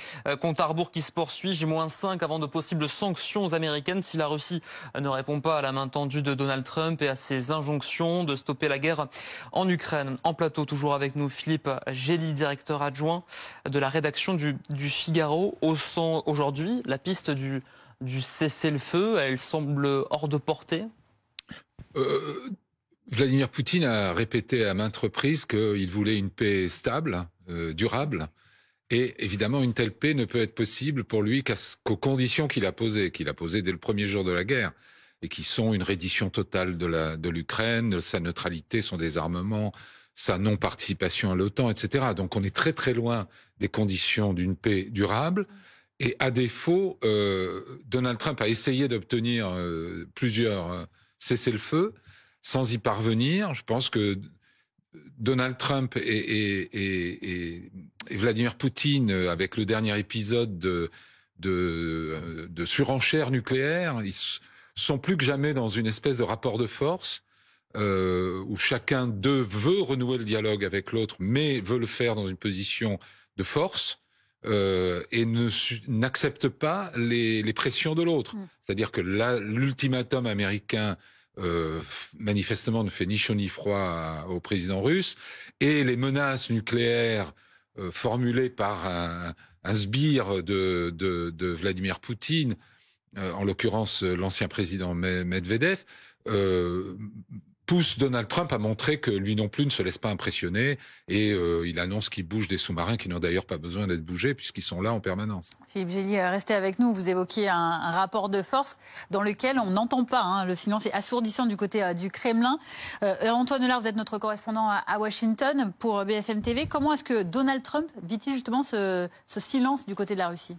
compte à rebours qui se poursuit. J-5 avant de possibles sanctions américaines si la Russie ne répond pas à la main tendue de Donald Trump et à ses injonctions de stopper la guerre en Ukraine. En plateau, toujours avec nous, Philippe Gély, directeur adjoint de la rédaction du Figaro. Aujourd'hui, la piste du cessez-le-feu, elle semble hors de portée. Vladimir Poutine a répété à maintes reprises qu'il voulait une paix stable, durable. Et évidemment, une telle paix ne peut être possible pour lui qu'aux conditions qu'il a posées dès le premier jour de la guerre, et qui sont une reddition totale de l'Ukraine, sa neutralité, son désarmement, sa non-participation à l'OTAN, etc. Donc on est très très loin des conditions d'une paix durable. Et à défaut, Donald Trump a essayé d'obtenir plusieurs cessez-le-feu. Sans y parvenir, je pense que Donald Trump et Vladimir Poutine, avec le dernier épisode de surenchère nucléaire, ils sont plus que jamais dans une espèce de rapport de force où chacun d'eux veut renouer le dialogue avec l'autre, mais veut le faire dans une position de force et n'accepte pas les pressions de l'autre. C'est-à-dire que l'ultimatum américain manifestement ne fait ni chaud ni froid au président russe, et les menaces nucléaires formulées par un sbire de Vladimir Poutine, en l'occurrence l'ancien président Medvedev, pousse Donald Trump à montrer que lui non plus ne se laisse pas impressionner, et il annonce qu'il bouge des sous-marins qui n'ont d'ailleurs pas besoin d'être bougés puisqu'ils sont là en permanence. Philippe Gély, restez avec nous. Vous évoquiez un rapport de force dans lequel on n'entend pas. Le silence est assourdissant du côté du Kremlin. Antoine Delard, vous êtes notre correspondant à Washington pour BFM TV. Comment est-ce que Donald Trump vit-il justement ce silence du côté de la Russie ?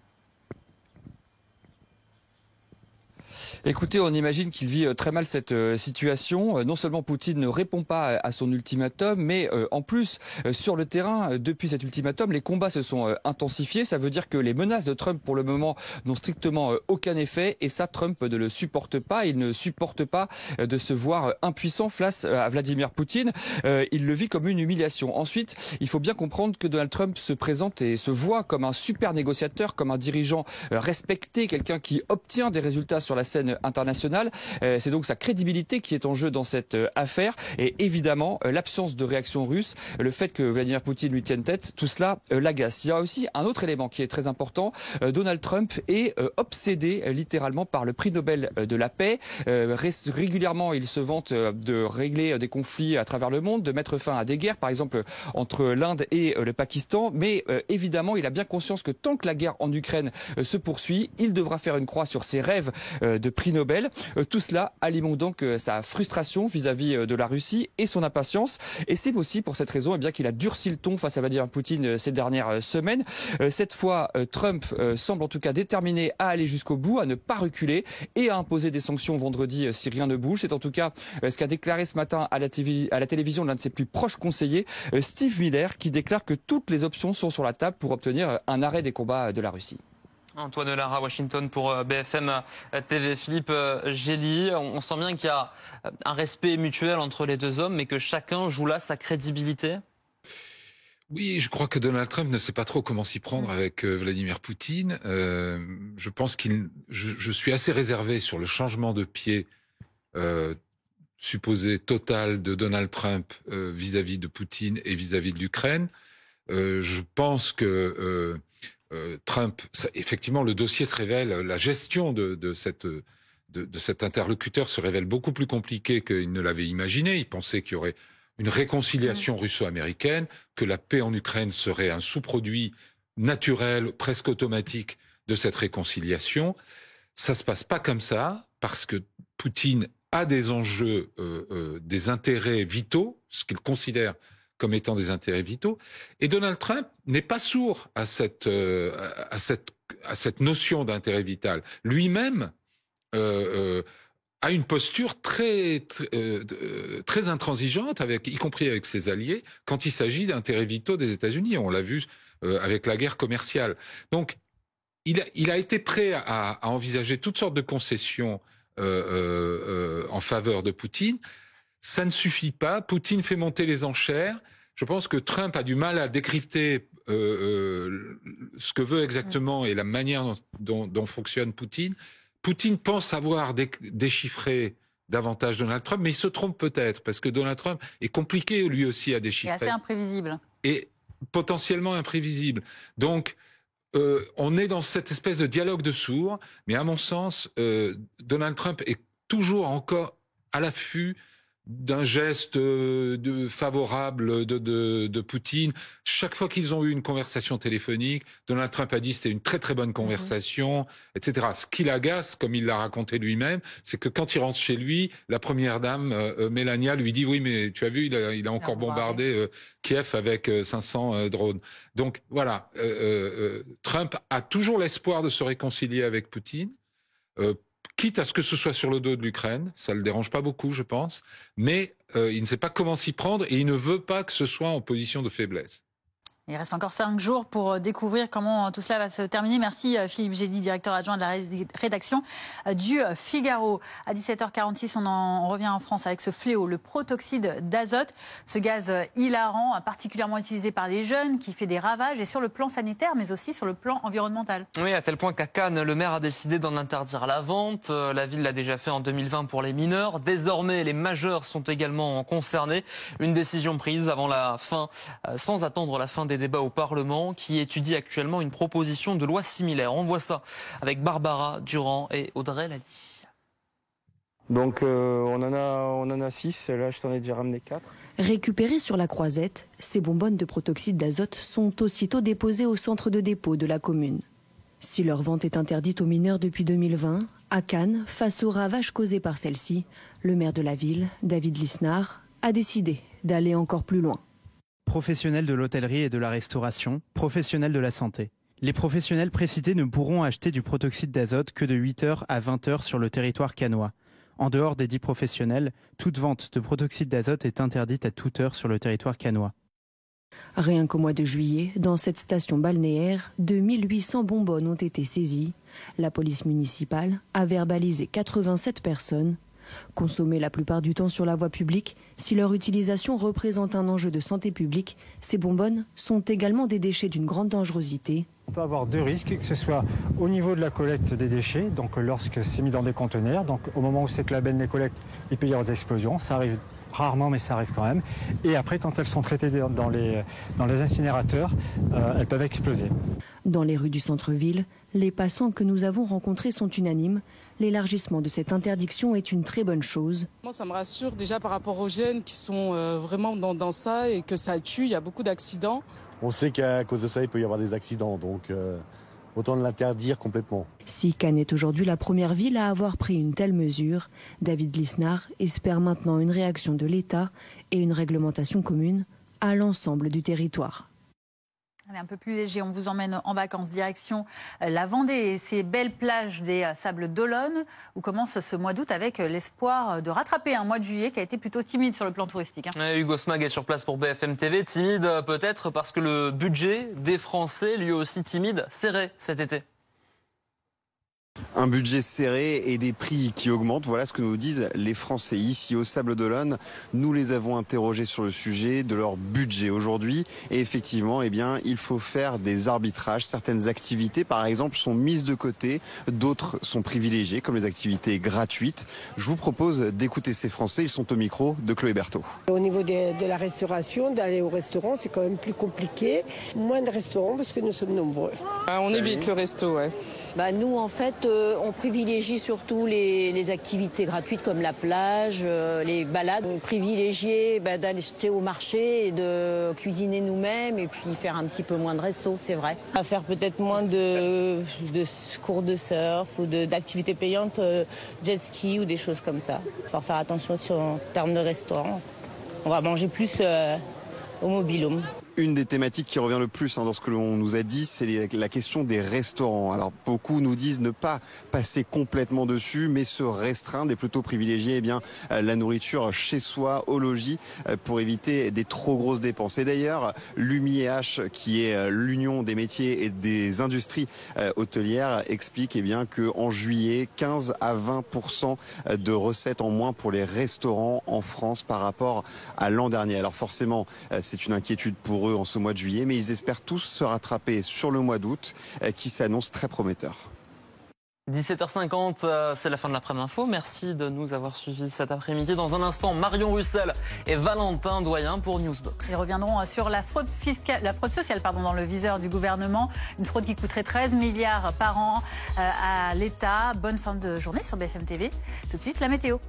Écoutez, on imagine qu'il vit très mal cette situation. Non seulement Poutine ne répond pas à son ultimatum, mais en plus, sur le terrain, depuis cet ultimatum, les combats se sont intensifiés. Ça veut dire que les menaces de Trump, pour le moment, n'ont strictement aucun effet. Et ça, Trump ne le supporte pas. Il ne supporte pas de se voir impuissant face à Vladimir Poutine. Il le vit comme une humiliation. Ensuite, il faut bien comprendre que Donald Trump se présente et se voit comme un super négociateur, comme un dirigeant respecté, quelqu'un qui obtient des résultats sur la scène internationale. C'est donc sa crédibilité qui est en jeu dans cette affaire et évidemment l'absence de réaction russe, le fait que Vladimir Poutine lui tienne tête, tout cela l'agace. Il y a aussi un autre élément qui est très important. Donald Trump est obsédé littéralement par le prix Nobel de la paix. Régulièrement, il se vante de régler des conflits à travers le monde, de mettre fin à des guerres, par exemple entre l'Inde et le Pakistan. Mais évidemment, il a bien conscience que tant que la guerre en Ukraine se poursuit, il devra faire une croix sur ses rêves de prix Nobel. Tout cela alimente donc sa frustration vis-à-vis de la Russie et son impatience. Et c'est aussi pour cette raison qu'il a durci le ton face à Vladimir Poutine ces dernières semaines. Cette fois, Trump semble en tout cas déterminé à aller jusqu'au bout, à ne pas reculer et à imposer des sanctions vendredi si rien ne bouge. C'est en tout cas ce qu'a déclaré ce matin à la télévision l'un de ses plus proches conseillers, Steve Miller, qui déclare que toutes les options sont sur la table pour obtenir un arrêt des combats de la Russie. Antoine Lara, Washington pour BFM TV. Philippe Gély, on sent bien qu'il y a un respect mutuel entre les deux hommes, mais que chacun joue là sa crédibilité. Oui, je crois que Donald Trump ne sait pas trop comment s'y prendre avec Vladimir Poutine. Je pense je suis assez réservé sur le changement de pied supposé total de Donald Trump vis-à-vis de Poutine et vis-à-vis de l'Ukraine. Je pense que Trump, effectivement, le dossier se révèle, la gestion de cet interlocuteur se révèle beaucoup plus compliquée qu'il ne l'avait imaginé. Il pensait qu'il y aurait une réconciliation russo-américaine, que la paix en Ukraine serait un sous-produit naturel, presque automatique de cette réconciliation. Ça se passe pas comme ça, parce que Poutine a des enjeux, des intérêts vitaux, ce qu'il considère comme étant des intérêts vitaux. Et Donald Trump n'est pas sourd à cette notion d'intérêt vital. Lui-même a une posture très intransigeante, y compris avec ses alliés, quand il s'agit d'intérêts vitaux des États-Unis. On l'a vu avec la guerre commerciale. Donc, il a été prêt à envisager toutes sortes de concessions en faveur de Poutine. Ça ne suffit pas. Poutine fait monter les enchères. Je pense que Trump a du mal à décrypter ce que veut exactement et la manière dont fonctionne Poutine. Poutine pense avoir déchiffré davantage Donald Trump, mais il se trompe peut-être, parce que Donald Trump est compliqué lui aussi à déchiffrer. Et assez imprévisible. Et potentiellement imprévisible. Donc, on est dans cette espèce de dialogue de sourds, mais à mon sens, Donald Trump est toujours encore à l'affût d'un geste favorable de Poutine. Chaque fois qu'ils ont eu une conversation téléphonique, Donald Trump a dit que c'était une très très bonne conversation, etc. Ce qui l'agace, comme il l'a raconté lui-même, c'est que quand il rentre chez lui, la première dame, Melania, lui dit « Oui, mais tu as vu, il a encore bombardé Kiev avec 500 drones. » Donc voilà, Trump a toujours l'espoir de se réconcilier avec Poutine, quitte à ce que ce soit sur le dos de l'Ukraine, ça le dérange pas beaucoup, je pense, mais il ne sait pas comment s'y prendre et il ne veut pas que ce soit en position de faiblesse. Il reste encore 5 jours pour découvrir comment tout cela va se terminer. Merci Philippe Gély, directeur adjoint de la rédaction du Figaro. À 17h46, on revient en France avec ce fléau, le protoxyde d'azote. Ce gaz hilarant, particulièrement utilisé par les jeunes, qui fait des ravages, et sur le plan sanitaire, mais aussi sur le plan environnemental. Oui, à tel point qu'à Cannes, le maire a décidé d'en interdire la vente. La ville l'a déjà fait en 2020 pour les mineurs. Désormais, les majeurs sont également concernés. Une décision prise avant la fin, sans attendre la fin des débats au Parlement, qui étudie actuellement une proposition de loi similaire. On voit ça avec Barbara Durand et Audrey Lally. Donc on en a 6, là je t'en ai déjà ramené 4. Récupérées sur la Croisette, ces bonbonnes de protoxyde d'azote sont aussitôt déposées au centre de dépôt de la commune. Si leur vente est interdite aux mineurs depuis 2020, à Cannes, face aux ravages causés par celle-ci, le maire de la ville, David Lisnard, a décidé d'aller encore plus loin. Professionnels de l'hôtellerie et de la restauration, professionnels de la santé. Les professionnels précités ne pourront acheter du protoxyde d'azote que de 8h à 20h sur le territoire cannois. En dehors des 10 professionnels, toute vente de protoxyde d'azote est interdite à toute heure sur le territoire cannois. Rien qu'au mois de juillet, dans cette station balnéaire, 2800 bonbonnes ont été saisies. La police municipale a verbalisé 87 personnes. Consommées la plupart du temps sur la voie publique, si leur utilisation représente un enjeu de santé publique, ces bonbonnes sont également des déchets d'une grande dangerosité. On peut avoir 2 risques, que ce soit au niveau de la collecte des déchets, donc lorsque c'est mis dans des conteneurs, donc au moment où c'est que la benne les collecte, il peut y avoir des explosions, ça arrive rarement mais ça arrive quand même. Et après quand elles sont traitées dans les incinérateurs, elles peuvent exploser. Dans les rues du centre-ville, les passants que nous avons rencontrés sont unanimes. L'élargissement de cette interdiction est une très bonne chose. Moi, ça me rassure déjà par rapport aux jeunes qui sont vraiment dans ça et que ça tue. Il y a beaucoup d'accidents. On sait qu'à cause de ça, il peut y avoir des accidents, donc autant l'interdire complètement. Si Cannes est aujourd'hui la première ville à avoir pris une telle mesure, David Lisnard espère maintenant une réaction de l'État et une réglementation commune à l'ensemble du territoire. Allez, un peu plus léger, on vous emmène en vacances direction la Vendée et ces belles plages des Sables d'Olonne où commence ce mois d'août avec l'espoir de rattraper un mois de juillet qui a été plutôt timide sur le plan touristique. Hugo Smag est sur place pour BFM TV. Timide peut-être parce que le budget des Français, lui aussi timide, serré cet été. Un budget serré et des prix qui augmentent. Voilà ce que nous disent les Français ici au Sables d'Olonne. Nous les avons interrogés sur le sujet de leur budget aujourd'hui. Et effectivement, eh bien, il faut faire des arbitrages. Certaines activités, par exemple, sont mises de côté. D'autres sont privilégiées, comme les activités gratuites. Je vous propose d'écouter ces Français. Ils sont au micro de Chloé Berthaud. Au niveau de la restauration, d'aller au restaurant, c'est quand même plus compliqué. Moins de restaurants parce que nous sommes nombreux. On évite le resto, ouais. Nous, en fait, on privilégie surtout les activités gratuites comme la plage, les balades. On privilégie d'aller au marché et de cuisiner nous-mêmes et puis faire un petit peu moins de resto, c'est vrai. À faire peut-être moins de cours de surf ou d'activités payantes, jet ski ou des choses comme ça. Il faut faire attention en termes de restaurant. On va manger plus au mobil-home. Une des thématiques qui revient le plus dans ce que l'on nous a dit, c'est la question des restaurants. Alors beaucoup nous disent ne pas passer complètement dessus, mais se restreindre et plutôt privilégier la nourriture chez soi, au logis, pour éviter des trop grosses dépenses. Et d'ailleurs, l'UMIH, qui est l'Union des métiers et des industries hôtelières, explique qu'en juillet, 15 à 20% de recettes en moins pour les restaurants en France par rapport à l'an dernier. Alors forcément, c'est une inquiétude pour eux en ce mois de juillet, mais ils espèrent tous se rattraper sur le mois d'août qui s'annonce très prometteur. 17h50, c'est la fin de l'après-midi info. Merci de nous avoir suivis cet après-midi. Dans un instant, Marion Russell et Valentin Doyen pour Newsbox. Ils reviendront sur la fraude sociale dans le viseur du gouvernement. Une fraude qui coûterait 13 milliards par an à l'État. Bonne fin de journée sur BFM TV. Tout de suite, la météo.